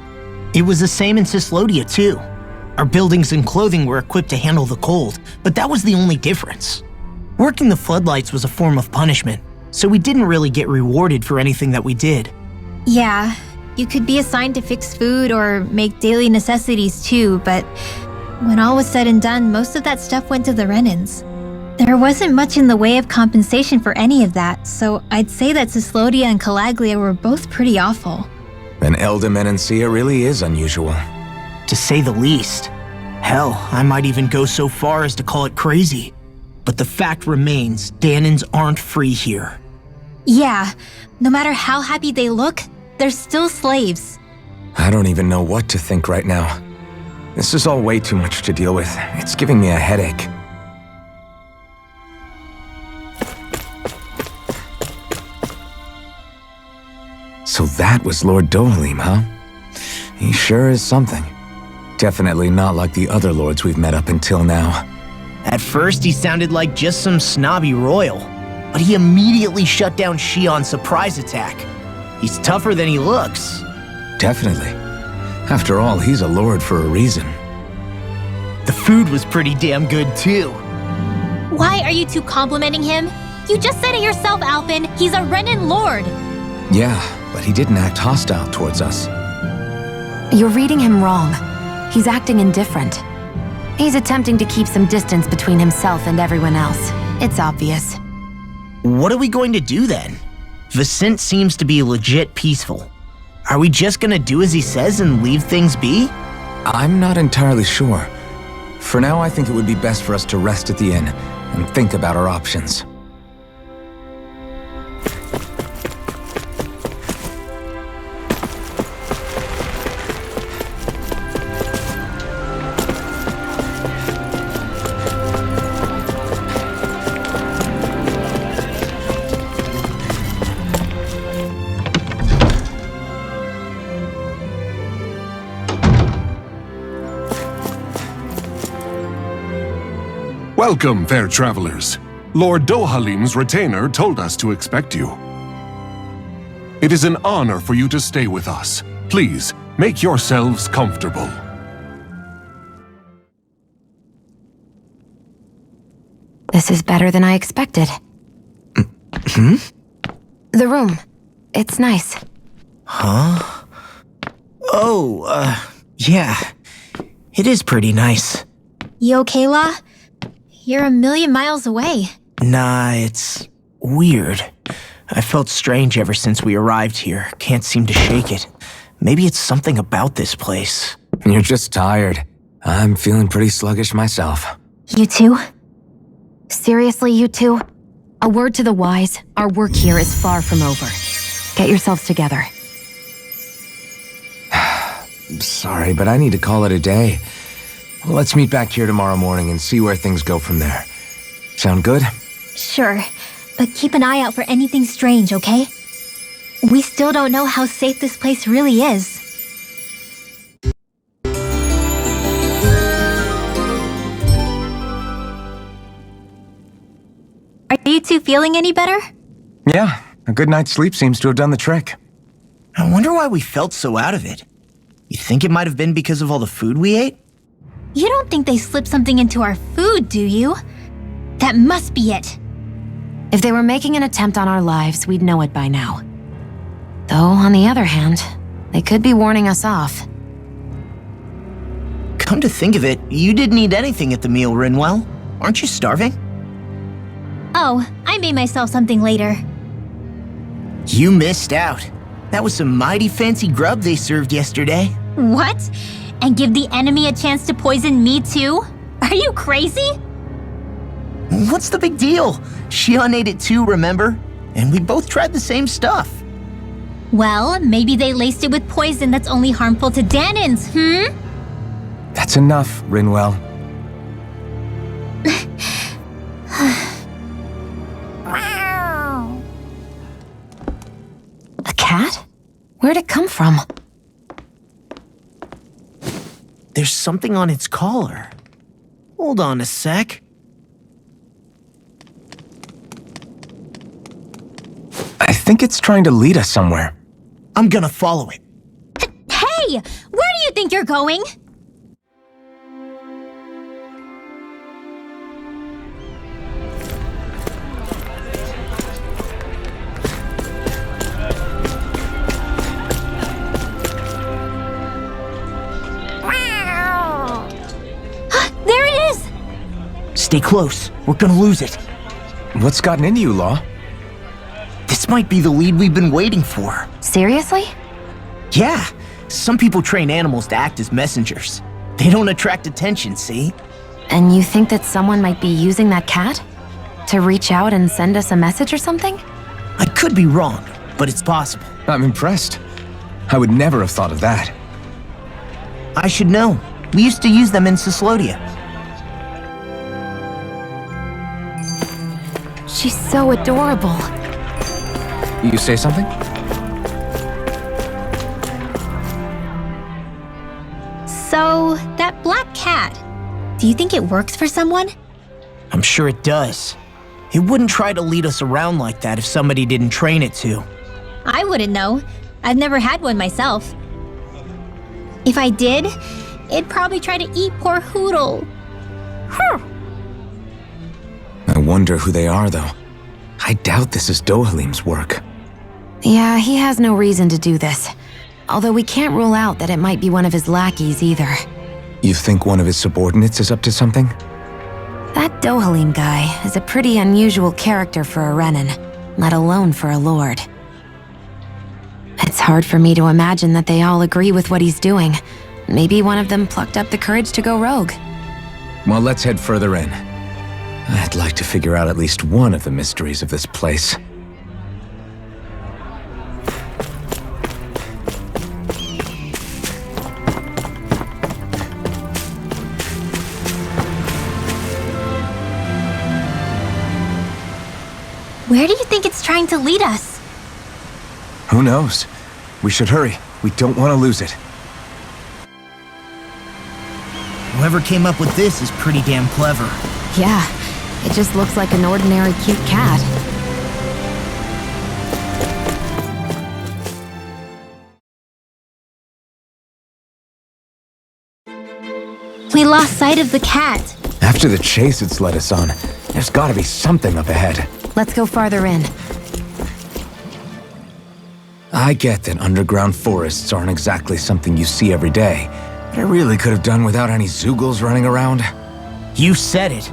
[SPEAKER 5] It was the same in Cislodia, too. Our buildings and clothing were equipped to handle the cold, but that was the only difference. Working the floodlights was a form of punishment, so we didn't really get rewarded for anything that we did.
[SPEAKER 2] Yeah, you could be assigned to fix food or make daily necessities too, but when all was said and done, most of that stuff went to the Renans. There wasn't much in the way of compensation for any of that, so I'd say that Cislodia and Calaglia were both pretty awful.
[SPEAKER 10] Then Elda really is unusual.
[SPEAKER 5] To say the least. Hell, I might even go so far as to call it crazy. But the fact remains, Danans aren't free here.
[SPEAKER 2] Yeah, no matter how happy they look, they're still slaves.
[SPEAKER 10] I don't even know what to think right now. This is all way too much to deal with. It's giving me a headache. So that was Lord Dohalim, huh? He sure is something. Definitely not like the other lords we've met up until now.
[SPEAKER 5] At first, he sounded like just some snobby royal, but he immediately shut down Shionne's surprise attack. He's tougher than he looks.
[SPEAKER 10] Definitely. After all, he's a lord for a reason.
[SPEAKER 5] The food was pretty damn good, too.
[SPEAKER 2] Why are you two complimenting him? You just said it yourself, Alphen. He's a Renan lord.
[SPEAKER 10] Yeah, but he didn't act hostile towards us.
[SPEAKER 4] You're reading him wrong. He's acting indifferent. He's attempting to keep some distance between himself and everyone else. It's obvious.
[SPEAKER 5] What are we going to do then? Vicente seems to be legit peaceful. Are we just gonna do as he says and leave things be?
[SPEAKER 10] I'm not entirely sure. For now, I think it would be best for us to rest at the inn and think about our options.
[SPEAKER 13] Welcome, fair travelers. Lord Dohalim's retainer told us to expect you. It is an honor for you to stay with us. Please, make yourselves comfortable.
[SPEAKER 4] This is better than I expected.
[SPEAKER 5] Hmm?
[SPEAKER 4] The room. It's nice.
[SPEAKER 5] Huh? Oh, yeah. It is pretty nice.
[SPEAKER 2] You okay, La? You're a million miles away.
[SPEAKER 5] Nah, it's weird. I felt strange ever since we arrived here. Can't seem to shake it. Maybe it's something about this place.
[SPEAKER 10] You're just tired. I'm feeling pretty sluggish myself.
[SPEAKER 4] You too? Seriously, you two? A word to the wise, our work here is far from over. Get yourselves together.
[SPEAKER 10] Sorry, but I need to call it a day. Let's meet back here tomorrow morning and see where things go from there. Sound good?
[SPEAKER 2] Sure, but keep an eye out for anything strange, okay? We still don't know how safe this place really is. Are you two feeling any better?
[SPEAKER 10] Yeah, a good night's sleep seems to have done the trick.
[SPEAKER 5] I wonder why we felt so out of it. You think it might have been because of all the food we ate?
[SPEAKER 2] You don't think they slipped something into our food, do you? That must be it.
[SPEAKER 4] If they were making an attempt on our lives, we'd know it by now. Though, on the other hand, they could be warning us off.
[SPEAKER 5] Come to think of it, you didn't eat anything at the meal, Rinwell. Aren't you starving?
[SPEAKER 2] Oh, I made myself something later.
[SPEAKER 5] You missed out. That was some mighty fancy grub they served yesterday.
[SPEAKER 2] What? And give the enemy a chance to poison me too? Are you crazy?
[SPEAKER 5] What's the big deal? Shionne ate it too, remember? And we both tried the same stuff.
[SPEAKER 2] Well, maybe they laced it with poison that's only harmful to Danins,
[SPEAKER 10] That's enough, Rinwell.
[SPEAKER 4] A cat? Where'd it come from?
[SPEAKER 5] There's something on its collar. Hold on a sec.
[SPEAKER 10] I think it's trying to lead us somewhere.
[SPEAKER 5] I'm gonna follow it.
[SPEAKER 2] Hey! Where do you think you're going? There it is!
[SPEAKER 5] Stay close. We're gonna lose it.
[SPEAKER 10] What's gotten into you, Law?
[SPEAKER 5] This might be the lead we've been waiting for.
[SPEAKER 4] Seriously?
[SPEAKER 5] Yeah. Some people train animals to act as messengers. They don't attract attention, see?
[SPEAKER 4] And you think that someone might be using that cat? To reach out and send us a message or something?
[SPEAKER 5] I could be wrong, but it's possible.
[SPEAKER 10] I'm impressed. I would never have thought of that.
[SPEAKER 5] I should know. We used to use them in Cyslodia.
[SPEAKER 4] She's so adorable.
[SPEAKER 10] You say something?
[SPEAKER 2] So, that black cat, do you think it works for someone?
[SPEAKER 5] I'm sure it does. It wouldn't try to lead us around like that if somebody didn't train it to.
[SPEAKER 2] I wouldn't know. I've never had one myself. If I did, it'd probably try to eat poor Hoodle.
[SPEAKER 10] I wonder who they are, though. I doubt this is Dohalim's work.
[SPEAKER 4] Yeah, he has no reason to do this. Although we can't rule out that it might be one of his lackeys either.
[SPEAKER 10] You think one of his subordinates is up to something?
[SPEAKER 4] That Dohalim guy is a pretty unusual character for a Renin, let alone for a lord. It's hard for me to imagine that they all agree with what he's doing. Maybe one of them plucked up the courage to go rogue.
[SPEAKER 10] Well, let's head further in. I'd like to figure out at least one of the mysteries of this place.
[SPEAKER 2] Where do you think it's trying to lead us?
[SPEAKER 10] Who knows? We should hurry. We don't want to lose it.
[SPEAKER 5] Whoever came up with this is pretty damn clever.
[SPEAKER 4] Yeah, it just looks like an ordinary cute cat.
[SPEAKER 2] We lost sight of the cat.
[SPEAKER 10] After the chase it's led us on, there's gotta be something up ahead.
[SPEAKER 4] Let's go farther in.
[SPEAKER 10] I get that underground forests aren't exactly something you see every day, but I really could have done without any Zeugles running around.
[SPEAKER 5] You said it.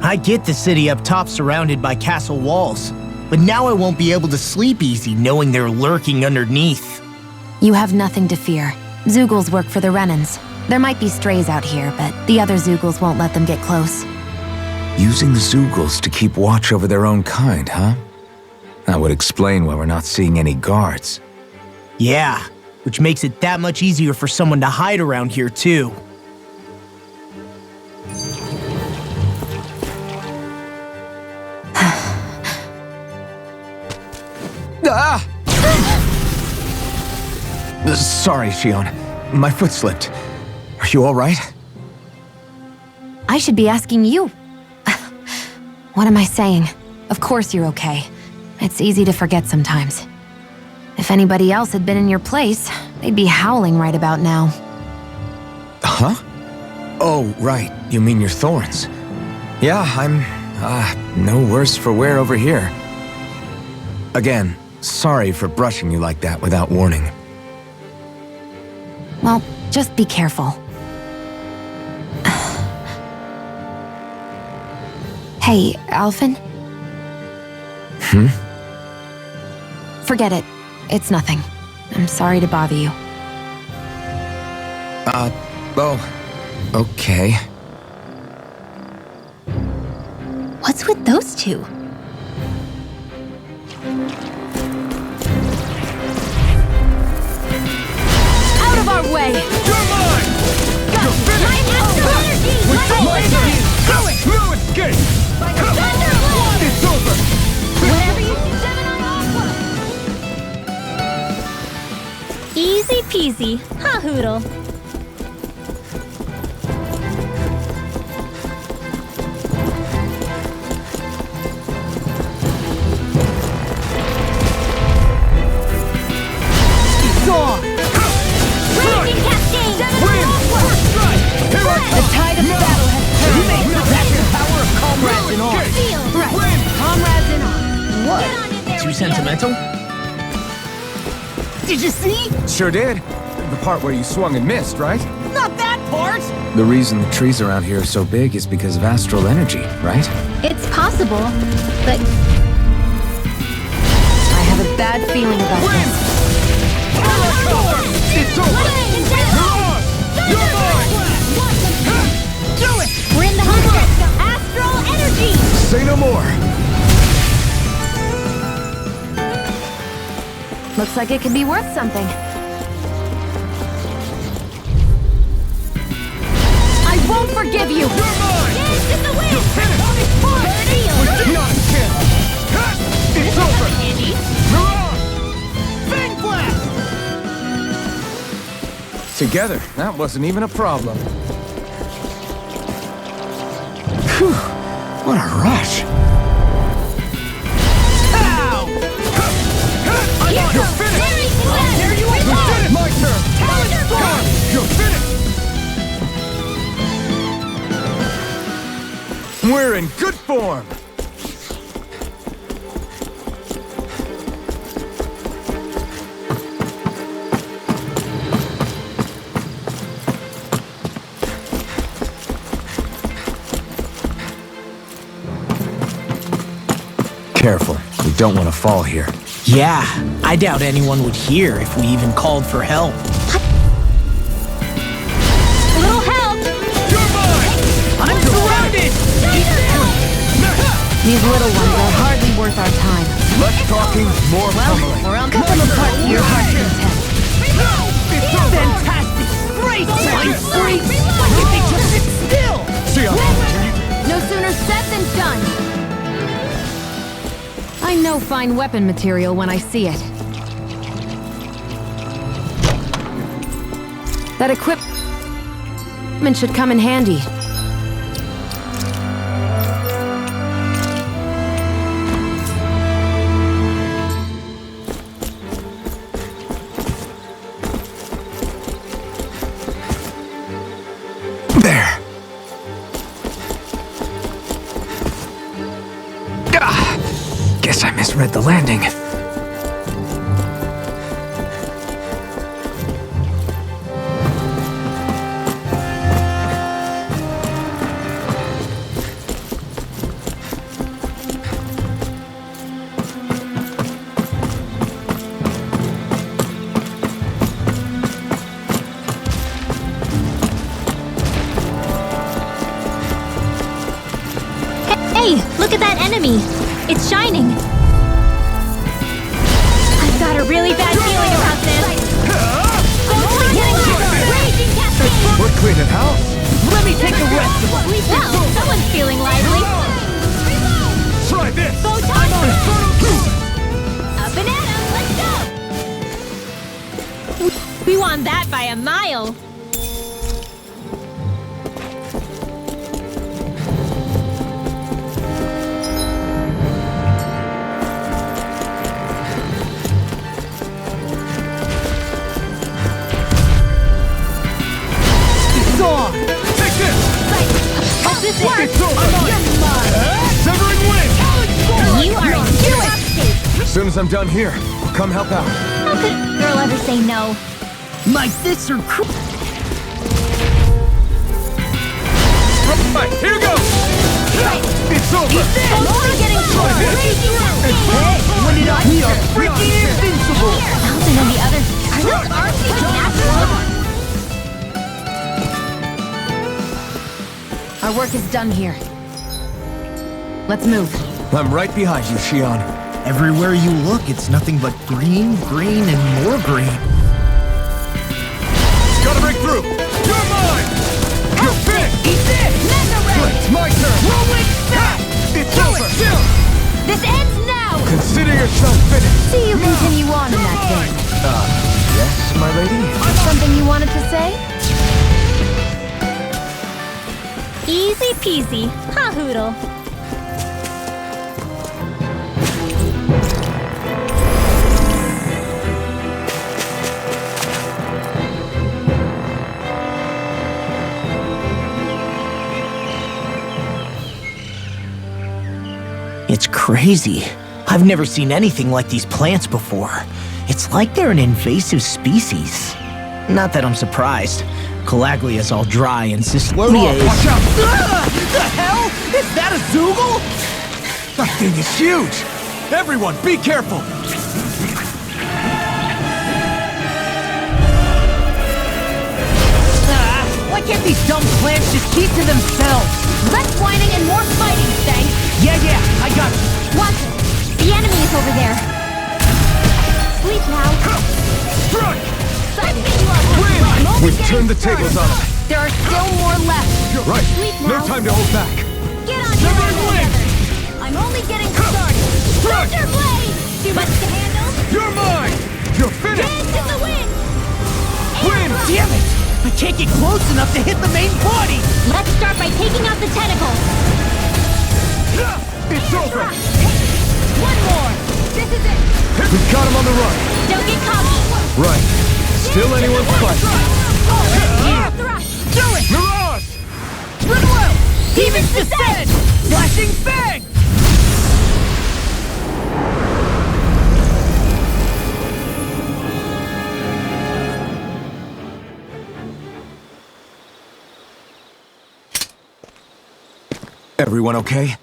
[SPEAKER 5] I get the city up top surrounded by castle walls, but now I won't be able to sleep easy knowing they're lurking underneath.
[SPEAKER 4] You have nothing to fear. Zeugles work for the Renins. There might be strays out here, but the other Zeugles won't let them get close.
[SPEAKER 10] Using Zeugles to keep watch over their own kind, huh? That would explain why we're not seeing any guards.
[SPEAKER 5] Yeah, which makes it that much easier for someone to hide around here too.
[SPEAKER 10] Ah! Sorry, Shionne. My foot slipped. Are you all right?
[SPEAKER 4] I should be asking you. What am I saying? Of course you're okay. It's easy to forget sometimes. If anybody else had been in your place, they'd be howling right about now.
[SPEAKER 10] Huh? Oh, right. You mean your thorns. Yeah, I'm, no worse for wear over here. Again, Sorry for brushing you like that without warning.
[SPEAKER 4] Well, just be careful. Hey, Alphen? Forget it. It's nothing. I'm sorry to bother you.
[SPEAKER 10] Oh, okay.
[SPEAKER 2] What's with those two?
[SPEAKER 12] Out of our way!
[SPEAKER 3] You're mine! You're finished! No escape! It's over!
[SPEAKER 12] Whenever you see 7 on Aqua!
[SPEAKER 2] Easy peasy. Ha hoodle.
[SPEAKER 12] Raging Cascade! 7 on
[SPEAKER 3] Win!
[SPEAKER 12] Aqua!
[SPEAKER 3] First strike! Here I come!
[SPEAKER 12] The tide of battle has turned.
[SPEAKER 5] That's the power of comrades in arms.
[SPEAKER 12] Feel right. Comrades in arms.
[SPEAKER 5] What?
[SPEAKER 12] Get on in there
[SPEAKER 5] Too
[SPEAKER 12] with the
[SPEAKER 5] sentimental? Did you see?
[SPEAKER 3] Sure did. The part where you swung and missed, right?
[SPEAKER 5] Not that part!
[SPEAKER 10] The reason the trees around here are so big is because of astral energy, right?
[SPEAKER 2] It's possible, but
[SPEAKER 4] I have a bad feeling about this.
[SPEAKER 3] It's over! You're on! You're mine!
[SPEAKER 5] Do it!
[SPEAKER 12] We're in the home stretch now. Astral energy!
[SPEAKER 3] Say no more!
[SPEAKER 4] Looks like it could be worth something.
[SPEAKER 12] I won't forgive you!
[SPEAKER 3] You're mine!
[SPEAKER 12] Dance in the wind!
[SPEAKER 3] You finished! Not a chance! It's over!
[SPEAKER 12] Andy!
[SPEAKER 3] You're on!
[SPEAKER 5] Fang blast!
[SPEAKER 3] Together, that wasn't even a problem. Phew! What a rush!
[SPEAKER 5] Ow!
[SPEAKER 3] You're finished!
[SPEAKER 12] There you are!
[SPEAKER 3] My turn! You're finished! We're in good form!
[SPEAKER 10] Careful, we don't want to fall here.
[SPEAKER 5] Yeah, I doubt anyone would hear if we even called for help.
[SPEAKER 12] A little help!
[SPEAKER 3] You're mine!
[SPEAKER 5] I'm surrounded!
[SPEAKER 4] These little ones are hardly worth our time.
[SPEAKER 3] Less talking, more pummeling.
[SPEAKER 4] Or I'll cut them apart to your heart's content.
[SPEAKER 3] It's over!
[SPEAKER 5] Fantastic! Great! Flying freaks! Why can't they just sit still?
[SPEAKER 12] No sooner said than done!
[SPEAKER 4] I know fine weapon material when I see it. That equipment should come in handy.
[SPEAKER 10] There! Guess I misread the landing.
[SPEAKER 2] hey, look at that enemy. It's shining. I've got a really bad feeling about this.
[SPEAKER 12] Raging Cascade!
[SPEAKER 3] We're cleaning house.
[SPEAKER 5] Let me take the rest of them.
[SPEAKER 12] Well, someone's feeling lively.
[SPEAKER 3] Try this!
[SPEAKER 12] Photon! Up and at 'em, let's go!
[SPEAKER 2] We won that by a mile.
[SPEAKER 3] Take this!
[SPEAKER 12] How's this work?
[SPEAKER 3] It's over!
[SPEAKER 12] You're mine!
[SPEAKER 3] Severing wind!
[SPEAKER 2] You are in
[SPEAKER 12] Do it!
[SPEAKER 10] As soon as I'm done here, I'll come help out.
[SPEAKER 2] How could a girl ever say no?
[SPEAKER 5] My fists are
[SPEAKER 3] Right, here goes! It's over!
[SPEAKER 2] I'm only getting crazy.
[SPEAKER 5] Hey, when it up, we are freaking invincible!
[SPEAKER 2] Thousand and the others. Are those arms even natural?
[SPEAKER 4] Our work is done here. Let's move.
[SPEAKER 10] I'm right behind you, Shionne.
[SPEAKER 5] Everywhere you look, it's nothing but green, green, and more green.
[SPEAKER 3] Gotta break through! You're mine! You're finished!
[SPEAKER 2] Eat this!
[SPEAKER 3] Good, it's my turn!
[SPEAKER 2] Roll it back!
[SPEAKER 3] It's over!
[SPEAKER 2] This ends now!
[SPEAKER 3] Consider yourself finished!
[SPEAKER 2] See you continue on in that vein.
[SPEAKER 10] Yes, my lady?
[SPEAKER 2] Something you wanted to say? Easy peasy. Ha hoodle.
[SPEAKER 5] It's crazy. I've never seen anything like these plants before. It's like they're an invasive species. Not that I'm surprised. Calaglia's all dry and Cislodia is...
[SPEAKER 3] Watch out!
[SPEAKER 5] The hell? Is that a Zoogle?
[SPEAKER 3] That thing is huge! Everyone, be careful!
[SPEAKER 5] Why can't these dumb plants just keep to themselves?
[SPEAKER 2] Less whining and more fighting, thanks.
[SPEAKER 5] Yeah, I got you.
[SPEAKER 2] Watch it. The enemy is over there. Sleep now.
[SPEAKER 3] Strike!
[SPEAKER 2] Time to get you up. I'm only
[SPEAKER 3] We've
[SPEAKER 2] getting
[SPEAKER 3] turned the
[SPEAKER 2] started.
[SPEAKER 3] tables on them.
[SPEAKER 2] There are still more left.
[SPEAKER 3] You're right.
[SPEAKER 2] Sleep
[SPEAKER 3] No
[SPEAKER 2] now.
[SPEAKER 3] time to hold back.
[SPEAKER 2] Get on your
[SPEAKER 3] Severed
[SPEAKER 2] own
[SPEAKER 3] wing.
[SPEAKER 2] together. I'm only getting started.
[SPEAKER 3] Strike!
[SPEAKER 2] Thunder blade. Too much to handle.
[SPEAKER 3] You're mine! You're finished!
[SPEAKER 2] Dance in the wind.
[SPEAKER 3] Win!
[SPEAKER 5] Damn it! I can't get close enough to hit the main body!
[SPEAKER 2] Let's start by taking out the tentacles.
[SPEAKER 3] It's over!
[SPEAKER 2] One more. This is it.
[SPEAKER 3] We've got him on the run!
[SPEAKER 2] Don't get cocky.
[SPEAKER 3] Right. Still anyone's fight.
[SPEAKER 2] Do it.
[SPEAKER 3] Mirage!
[SPEAKER 5] Rinwell! Demon's Descent! Flashing Fang!
[SPEAKER 10] Everyone okay?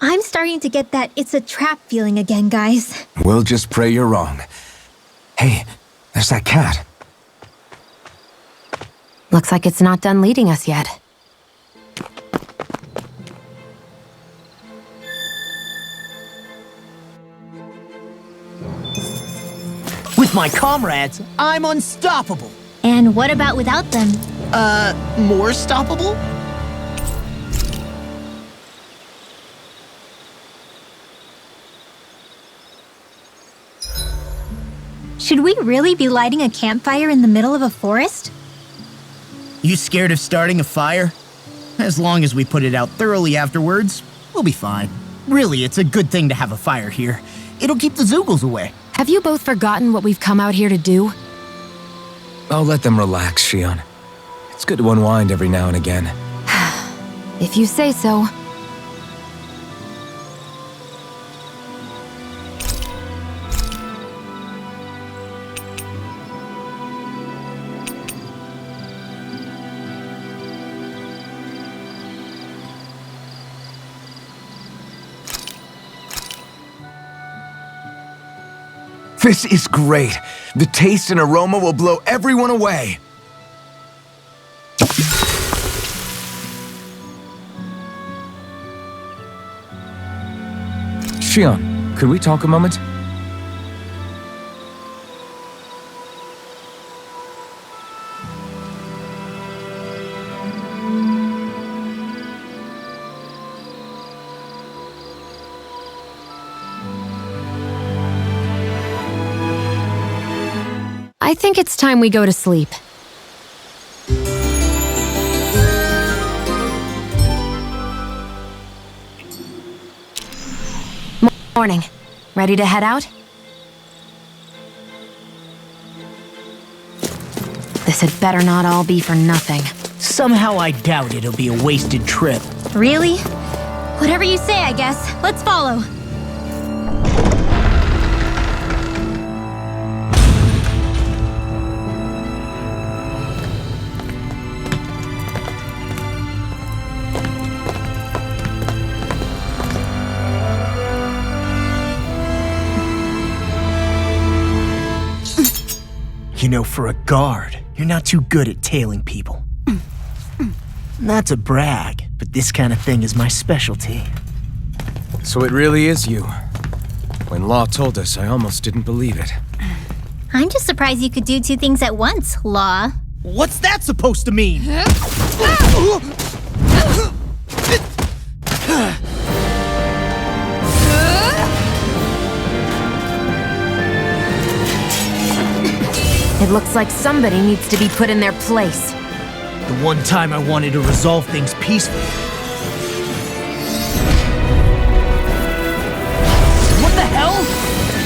[SPEAKER 2] I'm starting to get that it's a trap feeling again, guys.
[SPEAKER 10] We'll just pray you're wrong. Hey, there's that cat.
[SPEAKER 4] Looks like it's not done leading us yet.
[SPEAKER 5] With my comrades, I'm unstoppable.
[SPEAKER 2] And what about without them?
[SPEAKER 5] More stoppable?
[SPEAKER 2] Should we really be lighting a campfire in the middle of a forest?
[SPEAKER 5] You scared of starting a fire? As long as we put it out thoroughly afterwards, we'll be fine. Really, it's a good thing to have a fire here. It'll keep the Zoogles away.
[SPEAKER 4] Have you both forgotten what we've come out here to do?
[SPEAKER 10] I'll let them relax, Shionne. It's good to unwind every now and again.
[SPEAKER 4] If you say so.
[SPEAKER 10] This is great. The taste and aroma will blow everyone away. Shionne, could we talk a moment?
[SPEAKER 4] I think it's time we go to sleep. Morning. Ready to head out? This had better not all be for nothing.
[SPEAKER 5] Somehow I doubt it'll be a wasted trip.
[SPEAKER 2] Really? Whatever you say, I guess. Let's follow.
[SPEAKER 5] You know, for a guard, you're not too good at tailing people. Not to brag, but this kind of thing is my specialty.
[SPEAKER 10] So it really is you. When Law told us, I almost didn't believe it.
[SPEAKER 2] I'm just surprised you could do two things at once, Law.
[SPEAKER 5] What's that supposed to mean?
[SPEAKER 4] It looks like somebody needs to be put in their place.
[SPEAKER 5] The one time I wanted to resolve things peacefully. What the hell?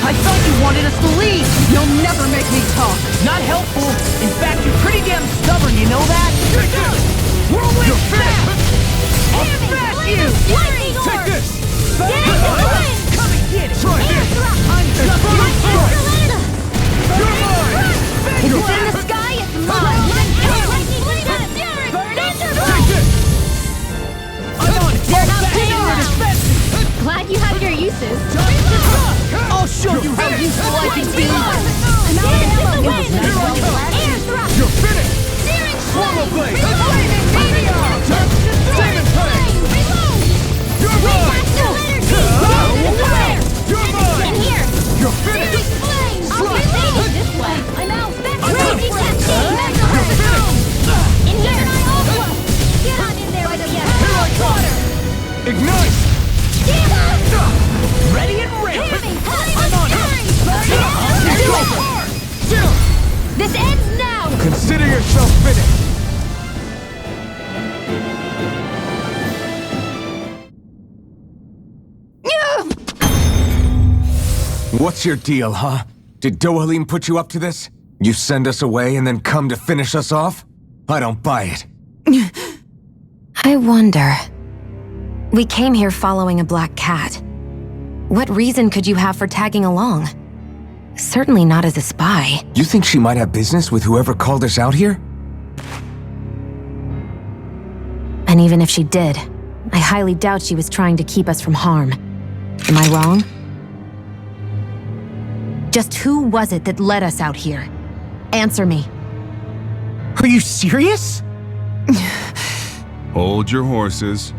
[SPEAKER 5] I thought you wanted us to leave!
[SPEAKER 6] You'll never make me talk.
[SPEAKER 5] Not helpful. In fact, you're pretty damn stubborn, you know that? Whirlwind smash! I'll smash you!
[SPEAKER 3] Take this!
[SPEAKER 5] Come and get it!
[SPEAKER 3] Try this!
[SPEAKER 5] I'm just
[SPEAKER 3] You're mine!
[SPEAKER 2] If it's in the sky, it's mine!
[SPEAKER 3] Take this!
[SPEAKER 5] I'm on it!
[SPEAKER 2] They're not
[SPEAKER 5] Back
[SPEAKER 2] paying
[SPEAKER 5] into
[SPEAKER 2] us.
[SPEAKER 5] defense!
[SPEAKER 2] Glad you have your uses.
[SPEAKER 5] I'll show you how useful I can be!
[SPEAKER 3] You're finished! Swallow blade! Demon blade! You're mine! You're mine! You're finished! Ignite!
[SPEAKER 5] Ready and ready!
[SPEAKER 3] I'm on it!
[SPEAKER 2] This ends now!
[SPEAKER 3] Consider yourself finished!
[SPEAKER 10] What's your deal, huh? Did Dohalim put you up to this? You send us away and then come to finish us off? I don't buy it.
[SPEAKER 4] I wonder. We came here following a black cat. What reason could you have for tagging along? Certainly not as a spy.
[SPEAKER 10] You think she might have business with whoever called us out here?
[SPEAKER 4] And even if she did, I highly doubt she was trying to keep us from harm. Am I wrong? Just who was it that led us out here? Answer me.
[SPEAKER 5] Are you serious?
[SPEAKER 13] Hold your horses.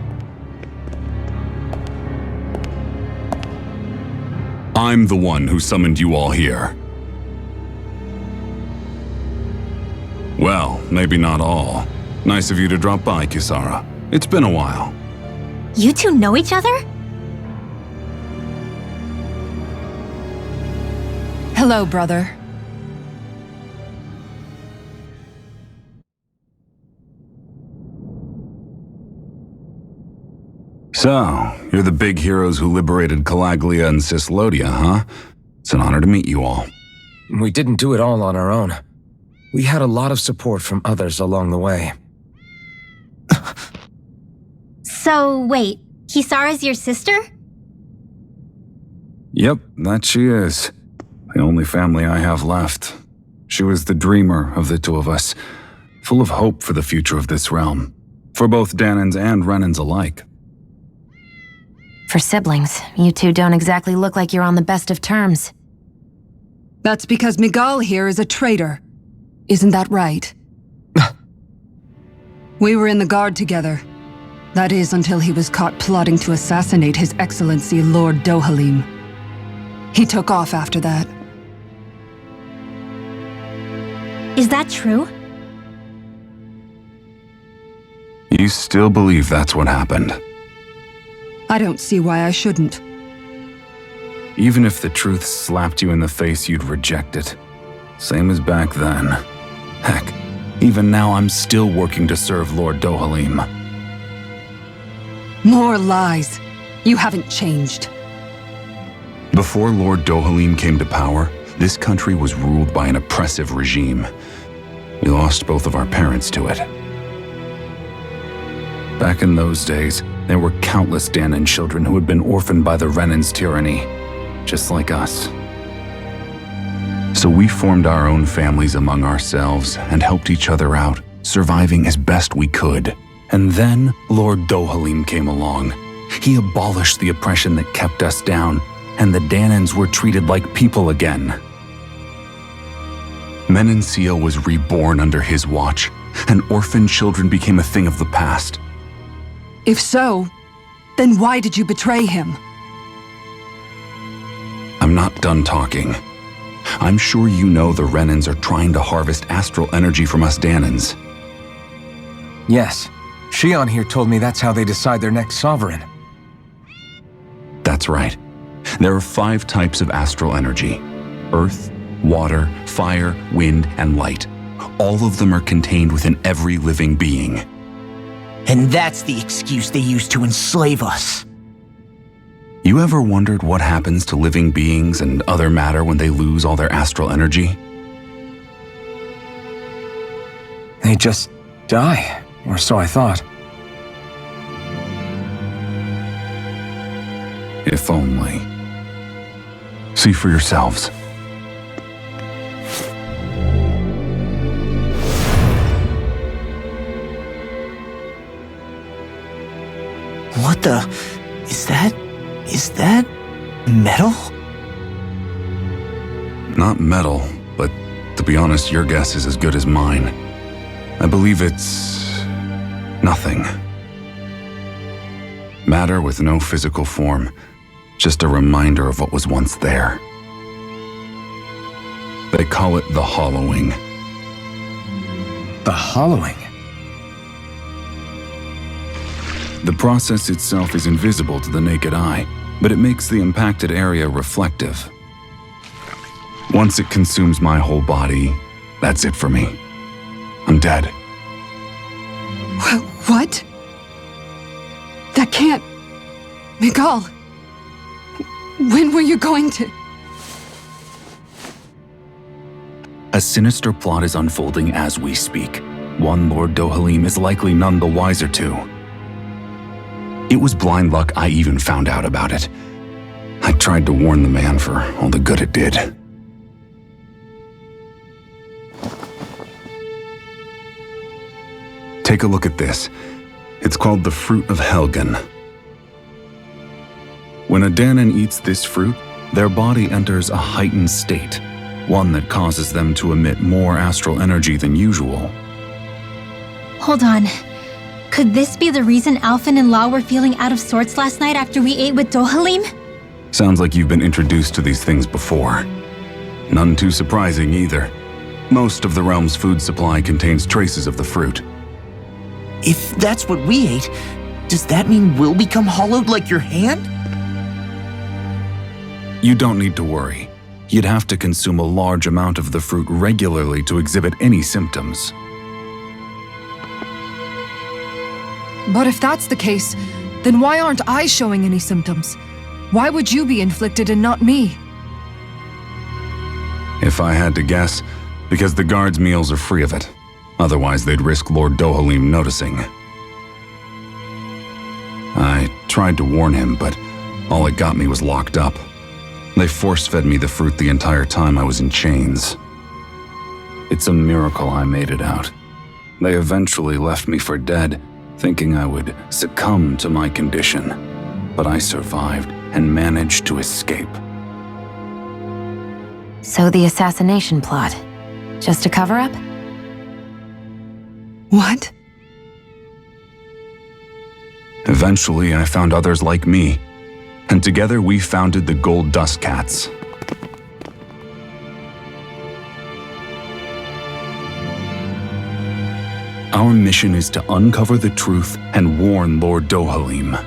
[SPEAKER 13] I'm the one who summoned you all here. Well, maybe not all. Nice of you to drop by, Kisara. It's been a while.
[SPEAKER 2] You two know each other?
[SPEAKER 6] Hello, brother.
[SPEAKER 13] So, you're the big heroes who liberated Calaglia and Cislodia, huh? It's an honor to meet you all.
[SPEAKER 10] We didn't do it all on our own. We had a lot of support from others along the way.
[SPEAKER 2] So, wait, Kisara's your sister?
[SPEAKER 13] Yep, that she is. The only family I have left. She was the dreamer of the two of us, full of hope for the future of this realm, for both Danans and Renans alike.
[SPEAKER 4] For siblings, you two don't exactly look like you're on the best of terms.
[SPEAKER 6] That's because Miguel here is a traitor. Isn't that right? We were in the Guard together. That is, until he was caught plotting to assassinate His Excellency Lord Dohalim. He took off after that.
[SPEAKER 2] Is that true?
[SPEAKER 13] You still believe that's what happened?
[SPEAKER 6] I don't see why I shouldn't.
[SPEAKER 13] Even if the truth slapped you in the face, you'd reject it. Same as back then. Heck, even now I'm still working to serve Lord Dohalim.
[SPEAKER 6] More lies. You haven't changed.
[SPEAKER 13] Before Lord Dohalim came to power, this country was ruled by an oppressive regime. We lost both of our parents to it. Back in those days, there were countless Danan children who had been orphaned by the Renan's tyranny, just like us. So we formed our own families among ourselves and helped each other out, surviving as best we could. And then Lord Dohalim came along. He abolished the oppression that kept us down, and the Danans were treated like people again. Menencia was reborn under his watch, and orphaned children became a thing of the past.
[SPEAKER 6] If so, then why did you betray him?
[SPEAKER 13] I'm not done talking. I'm sure you know the Renans are trying to harvest astral energy from us Danans.
[SPEAKER 10] Yes. Shionne here told me that's how they decide their next sovereign.
[SPEAKER 13] That's right. There are 5 types of astral energy: earth, water, fire, wind, and light. All of them are contained within every living being.
[SPEAKER 5] And that's the excuse they use to enslave us.
[SPEAKER 13] You ever wondered what happens to living beings and other matter when they lose all their astral energy?
[SPEAKER 10] They just die, or so I thought.
[SPEAKER 13] If only. See for yourselves.
[SPEAKER 5] What the? Is that metal?
[SPEAKER 13] Not metal, but to be honest, your guess is as good as mine. I believe it's nothing. Matter with no physical form, just a reminder of what was once there. They call it the hollowing.
[SPEAKER 10] The hollowing?
[SPEAKER 13] The process itself is invisible to the naked eye, but it makes the impacted area reflective. Once it consumes my whole body, that's it for me. I'm dead.
[SPEAKER 6] What? That can't... Miguel, when were you going to...
[SPEAKER 13] A sinister plot is unfolding as we speak. One Lord Dohalim is likely none the wiser to. It was blind luck I even found out about it. I tried to warn the man for all the good it did. Take a look at this. It's called the Fruit of Helgen. When a Danan eats this fruit, their body enters a heightened state, one that causes them to emit more astral energy than usual.
[SPEAKER 2] Hold on. Could this be the reason Alphen and Law were feeling out of sorts last night after we ate with Dohalim?
[SPEAKER 13] Sounds like you've been introduced to these things before. None too surprising either. Most of the realm's food supply contains traces of the fruit.
[SPEAKER 5] If that's what we ate, does that mean we'll become hollowed like your hand?
[SPEAKER 13] You don't need to worry. You'd have to consume a large amount of the fruit regularly to exhibit any symptoms.
[SPEAKER 6] But if that's the case, then why aren't I showing any symptoms? Why would you be inflicted and not me?
[SPEAKER 13] If I had to guess, because the guards' meals are free of it. Otherwise, they'd risk Lord Dohalim noticing. I tried to warn him, but all it got me was locked up. They force-fed me the fruit the entire time I was in chains. It's a miracle I made it out. They eventually left me for dead, thinking I would succumb to my condition. But I survived and managed to escape.
[SPEAKER 4] So the assassination plot, just a cover-up?
[SPEAKER 6] What?
[SPEAKER 13] Eventually, I found others like me, and together we founded the Gold Dust Cats. Our mission is to uncover the truth and warn Lord Dohalim.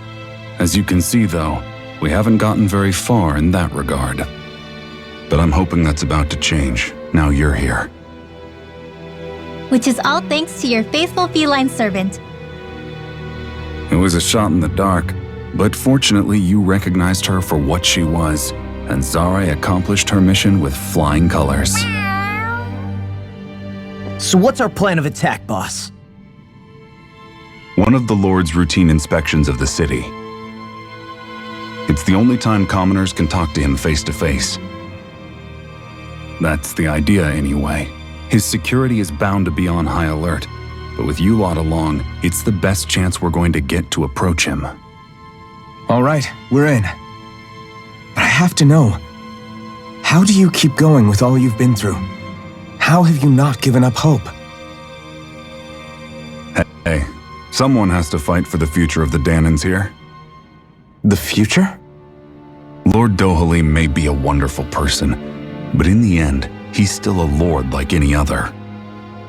[SPEAKER 13] As you can see, though, we haven't gotten very far in that regard. But I'm hoping that's about to change, now you're here.
[SPEAKER 2] Which is all thanks to your faithful feline servant.
[SPEAKER 13] It was a shot in the dark, but fortunately you recognized her for what she was, and Zare accomplished her mission with flying colors.
[SPEAKER 5] So what's our plan of attack, boss?
[SPEAKER 13] One of the Lord's routine inspections of the city. It's the only time commoners can talk to him face to face. That's the idea anyway. His security is bound to be on high alert, but with you lot along, it's the best chance we're going to get to approach him.
[SPEAKER 10] All right, we're in. But I have to know, how do you keep going with all you've been through? How have you not given up hope?
[SPEAKER 13] Hey, someone has to fight for the future of the Danans here.
[SPEAKER 10] The future?
[SPEAKER 13] Lord Dohalim may be a wonderful person, but in the end, he's still a lord like any other.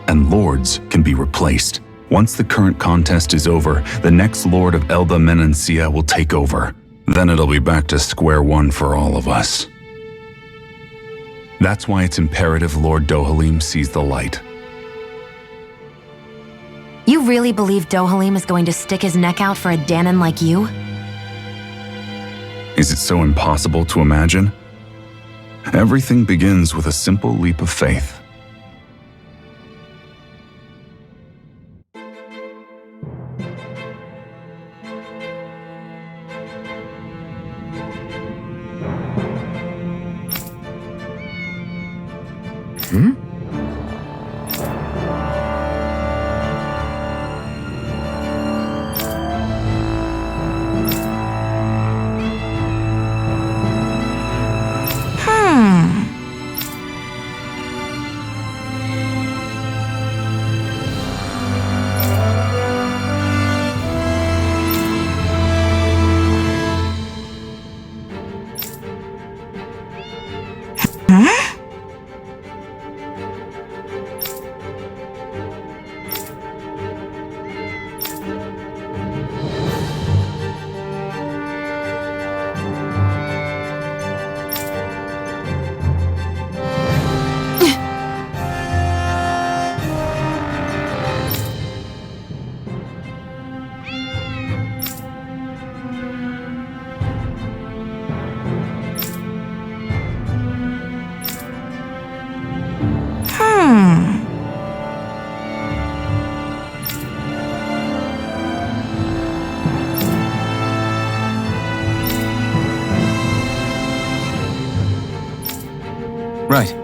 [SPEAKER 13] And lords can be replaced. Once the current contest is over, the next lord of Elda Menancia will take over. Then it'll be back to square one for all of us. That's why it's imperative Lord Dohalim sees the light.
[SPEAKER 4] You really believe Dohalim is going to stick his neck out for a Danan like you?
[SPEAKER 13] Is it so impossible to imagine? Everything begins with a simple leap of faith.
[SPEAKER 10] Right.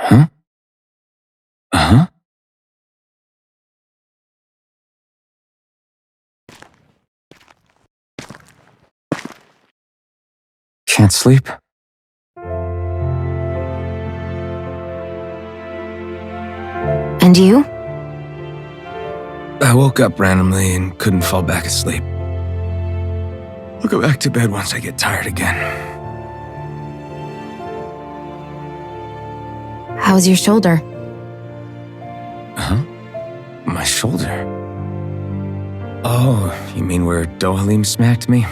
[SPEAKER 10] Huh? Uh-huh. Can't sleep?
[SPEAKER 4] And you?
[SPEAKER 10] I woke up randomly and couldn't fall back asleep. I'll go back to bed once I get tired again.
[SPEAKER 4] How's your shoulder?
[SPEAKER 10] Huh? My shoulder? Oh, you mean where Dohalim smacked me?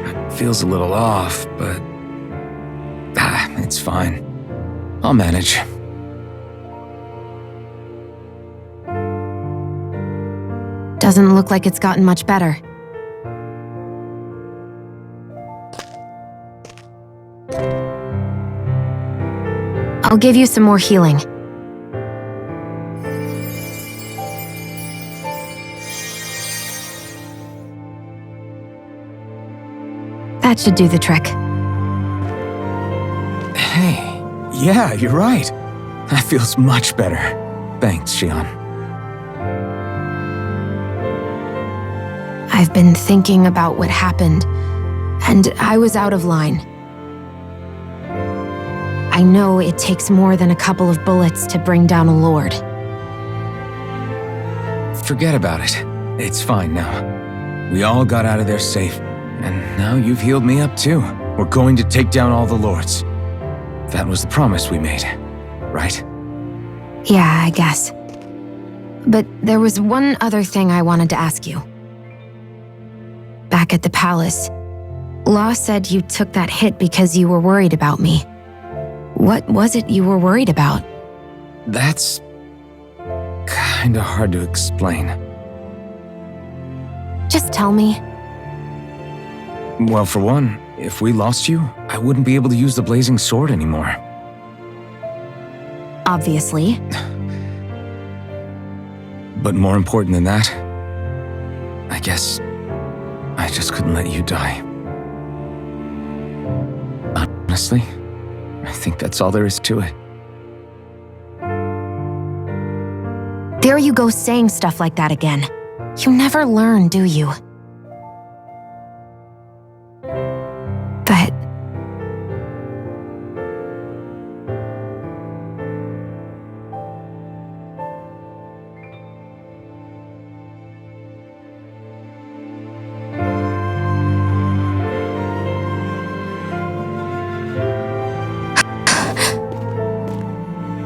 [SPEAKER 10] It feels a little off, but... it's fine. I'll manage.
[SPEAKER 4] Doesn't look like it's gotten much better. I'll give you some more healing. That should do the trick.
[SPEAKER 10] Hey, yeah, you're right. That feels much better. Thanks, Shionne.
[SPEAKER 4] I've been thinking about what happened, and I was out of line. I know it takes more than a couple of bullets to bring down a lord.
[SPEAKER 10] Forget about it. It's fine now. We all got out of there safe, and now you've healed me up too. We're going to take down all the lords. That was the promise we made, right?
[SPEAKER 4] Yeah, I guess. But there was one other thing I wanted to ask you. Back at the palace, Law said you took that hit because you were worried about me. What was it you were worried about?
[SPEAKER 10] That's kinda hard to explain.
[SPEAKER 4] Just tell me.
[SPEAKER 10] Well, for one, if we lost you, I wouldn't be able to use the blazing sword anymore.
[SPEAKER 4] Obviously.
[SPEAKER 10] But more important than that, I guess I just couldn't let you die. Honestly, I think that's all there is to it.
[SPEAKER 4] There you go saying stuff like that again. You never learn, do you? But...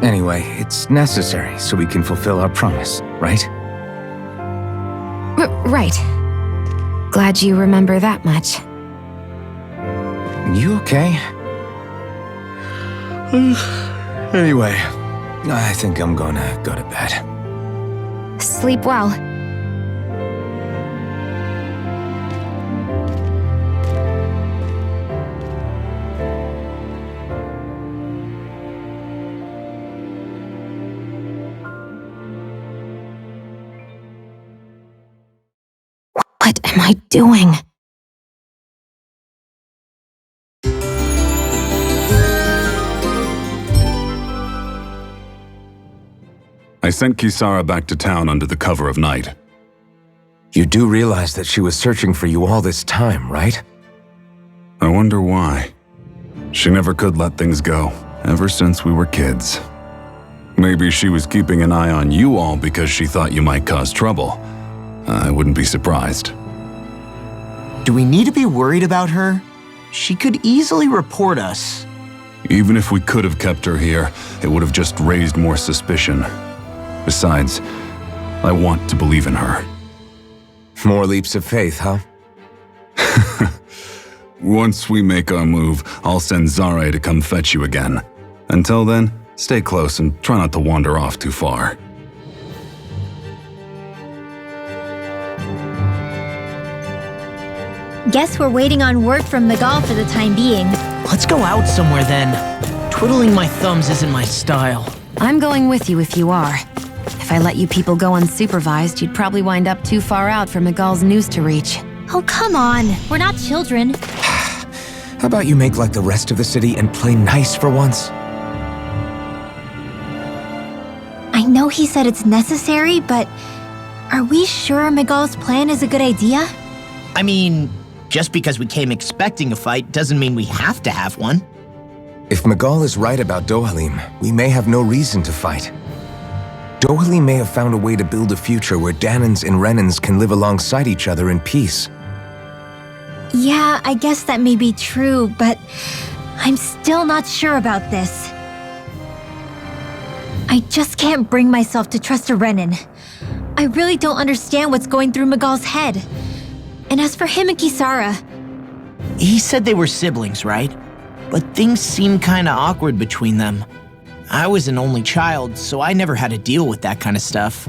[SPEAKER 10] Anyway, it's necessary so we can fulfill our promise, right?
[SPEAKER 4] Right. Glad you remember that much.
[SPEAKER 10] You okay? Anyway, I think I'm gonna go to bed.
[SPEAKER 4] Sleep well. What am I doing?
[SPEAKER 13] I sent Kisara back to town under the cover of night.
[SPEAKER 10] You do realize that she was searching for you all this time, right?
[SPEAKER 13] I wonder why. She never could let things go, ever since we were kids. Maybe she was keeping an eye on you all because she thought you might cause trouble. I wouldn't be surprised.
[SPEAKER 5] Do we need to be worried about her? She could easily report us.
[SPEAKER 13] Even if we could have kept her here, it would have just raised more suspicion. Besides, I want to believe in her.
[SPEAKER 10] More leaps of faith, huh?
[SPEAKER 13] Once we make our move, I'll send Zare to come fetch you again. Until then, stay close and try not to wander off too far.
[SPEAKER 2] Guess we're waiting on word from Miguel for the time being.
[SPEAKER 5] Let's go out somewhere then. Twiddling my thumbs isn't my style.
[SPEAKER 4] I'm going with you if you are. If I let you people go unsupervised, you'd probably wind up too far out for Miguel's news to reach.
[SPEAKER 2] Oh, come on. We're not children.
[SPEAKER 10] How about you make like the rest of the city and play nice for once?
[SPEAKER 2] I know he said it's necessary, but are we sure Miguel's plan is a good idea?
[SPEAKER 5] I mean, just because we came expecting a fight doesn't mean we have to have one.
[SPEAKER 10] If Miguel is right about Dohalim, we may have no reason to fight. Dohalim may have found a way to build a future where Danans and Renans can live alongside each other in peace.
[SPEAKER 2] Yeah, I guess that may be true, but I'm still not sure about this. I just can't bring myself to trust a Renan. I really don't understand what's going through Miguel's head. And as for him and Kisara...
[SPEAKER 5] He said they were siblings, right? But things seem kinda awkward between them. I was an only child, so I never had to deal with that kind of stuff.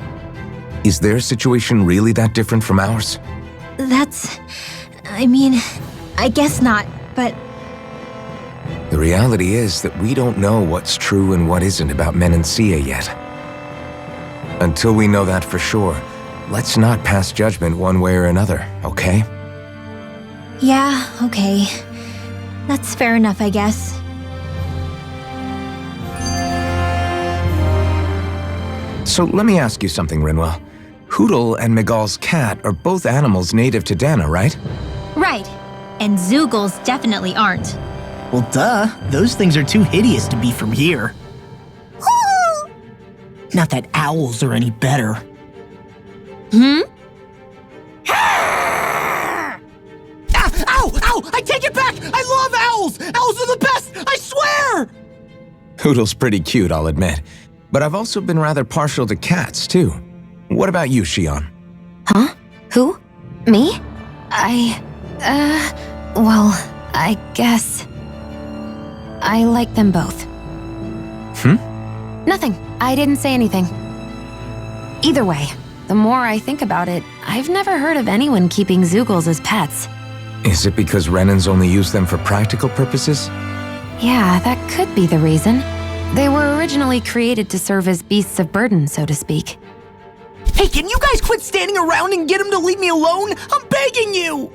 [SPEAKER 10] Is their situation really that different from ours?
[SPEAKER 2] I mean, I guess not, but...
[SPEAKER 10] The reality is that we don't know what's true and what isn't about Menancia yet. Until we know that for sure, let's not pass judgment one way or another, okay?
[SPEAKER 2] Yeah, okay. That's fair enough, I guess.
[SPEAKER 10] So let me ask you something, Rinwell. Hootle and Miguel's cat are both animals native to Dana, right?
[SPEAKER 2] Right. And Zoogles definitely aren't.
[SPEAKER 5] Well, duh. Those things are too hideous to be from here. Not that owls are any better.
[SPEAKER 2] Hmm?
[SPEAKER 5] Ow! Ow! I take it back! I love owls! Owls are the best! I swear!
[SPEAKER 10] Hootle's pretty cute, I'll admit. But I've also been rather partial to cats, too. What about you, Shionne?
[SPEAKER 4] Huh? Who? Me? well, I guess... I like them both. Nothing. I didn't say anything. Either way, the more I think about it, I've never heard of anyone keeping Zeugles as pets.
[SPEAKER 10] Is it because Renans only use them for practical purposes?
[SPEAKER 4] Yeah, that could be the reason. They were originally created to serve as beasts of burden, so to speak.
[SPEAKER 5] Hey, can you guys quit standing around and get him to leave me alone? I'm begging you!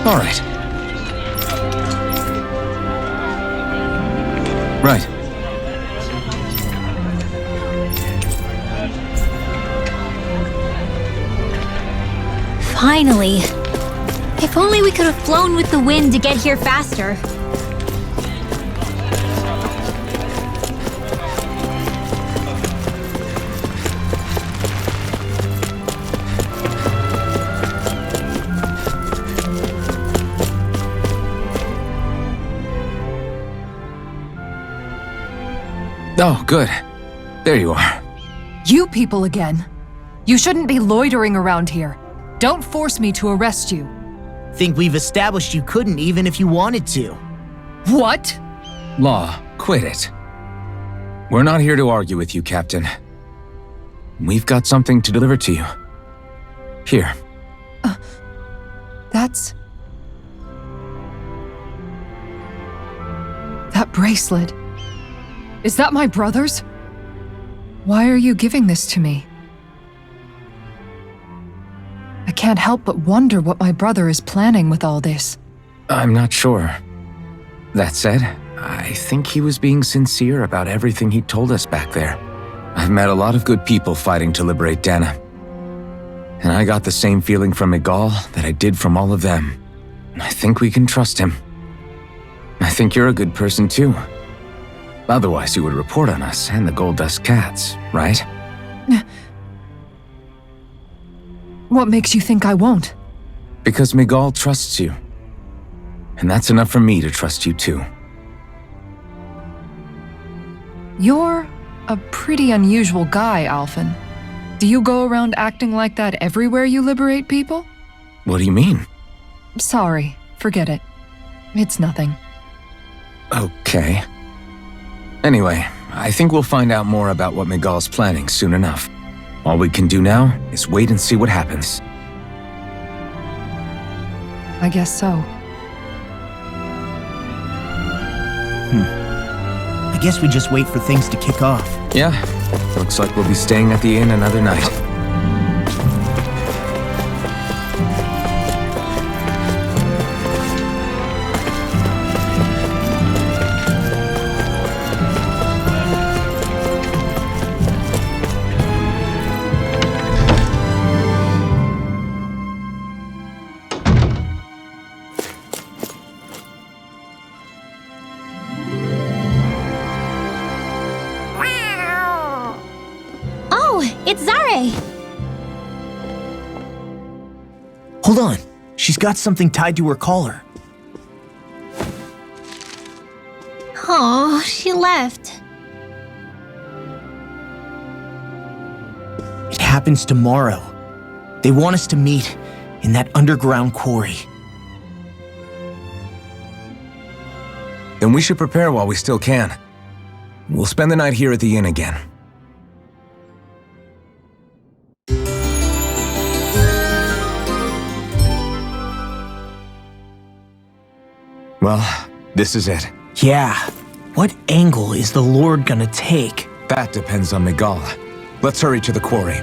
[SPEAKER 10] All right. Right.
[SPEAKER 2] Finally. If only we could have flown with the wind to get here faster.
[SPEAKER 10] Oh, good. There you are.
[SPEAKER 6] You people again. You shouldn't be loitering around here. Don't force me to arrest you.
[SPEAKER 5] Think we've established you couldn't even if you wanted to.
[SPEAKER 6] What?
[SPEAKER 10] Law, quit it. We're not here to argue with you, Captain. We've got something to deliver to you. Here.
[SPEAKER 6] That's... That bracelet. Is that my brother's? Why are you giving this to me? I can't help but wonder what my brother is planning with all this.
[SPEAKER 10] I'm not sure. That said, I think he was being sincere about everything he told us back there. I've met a lot of good people fighting to liberate Dana. And I got the same feeling from Miguel that I did from all of them. I think we can trust him. I think you're a good person too. Otherwise you would report on us and the Gold Dust Cats, right?
[SPEAKER 6] What makes you think I won't?
[SPEAKER 10] Because Miguel trusts you. And that's enough for me to trust you too.
[SPEAKER 6] You're a pretty unusual guy, Alphen. Do you go around acting like that everywhere you liberate people?
[SPEAKER 10] What do you mean?
[SPEAKER 6] Sorry, forget it. It's nothing.
[SPEAKER 10] Okay. Anyway, I think we'll find out more about what Miguel's planning soon enough. All we can do now is wait and see what happens.
[SPEAKER 6] I guess so.
[SPEAKER 5] I guess we just wait for things to kick off.
[SPEAKER 10] Yeah, looks like we'll be staying at the inn another night.
[SPEAKER 2] It's Zare!
[SPEAKER 5] Hold on. She's got something tied to her collar.
[SPEAKER 2] Oh, she left.
[SPEAKER 5] It happens tomorrow. They want us to meet in that underground quarry.
[SPEAKER 10] Then we should prepare while we still can. We'll spend the night here at the inn again. Well, this is it.
[SPEAKER 5] Yeah. What angle is the Lord gonna take?
[SPEAKER 10] That depends on Miguel. Let's hurry to the quarry.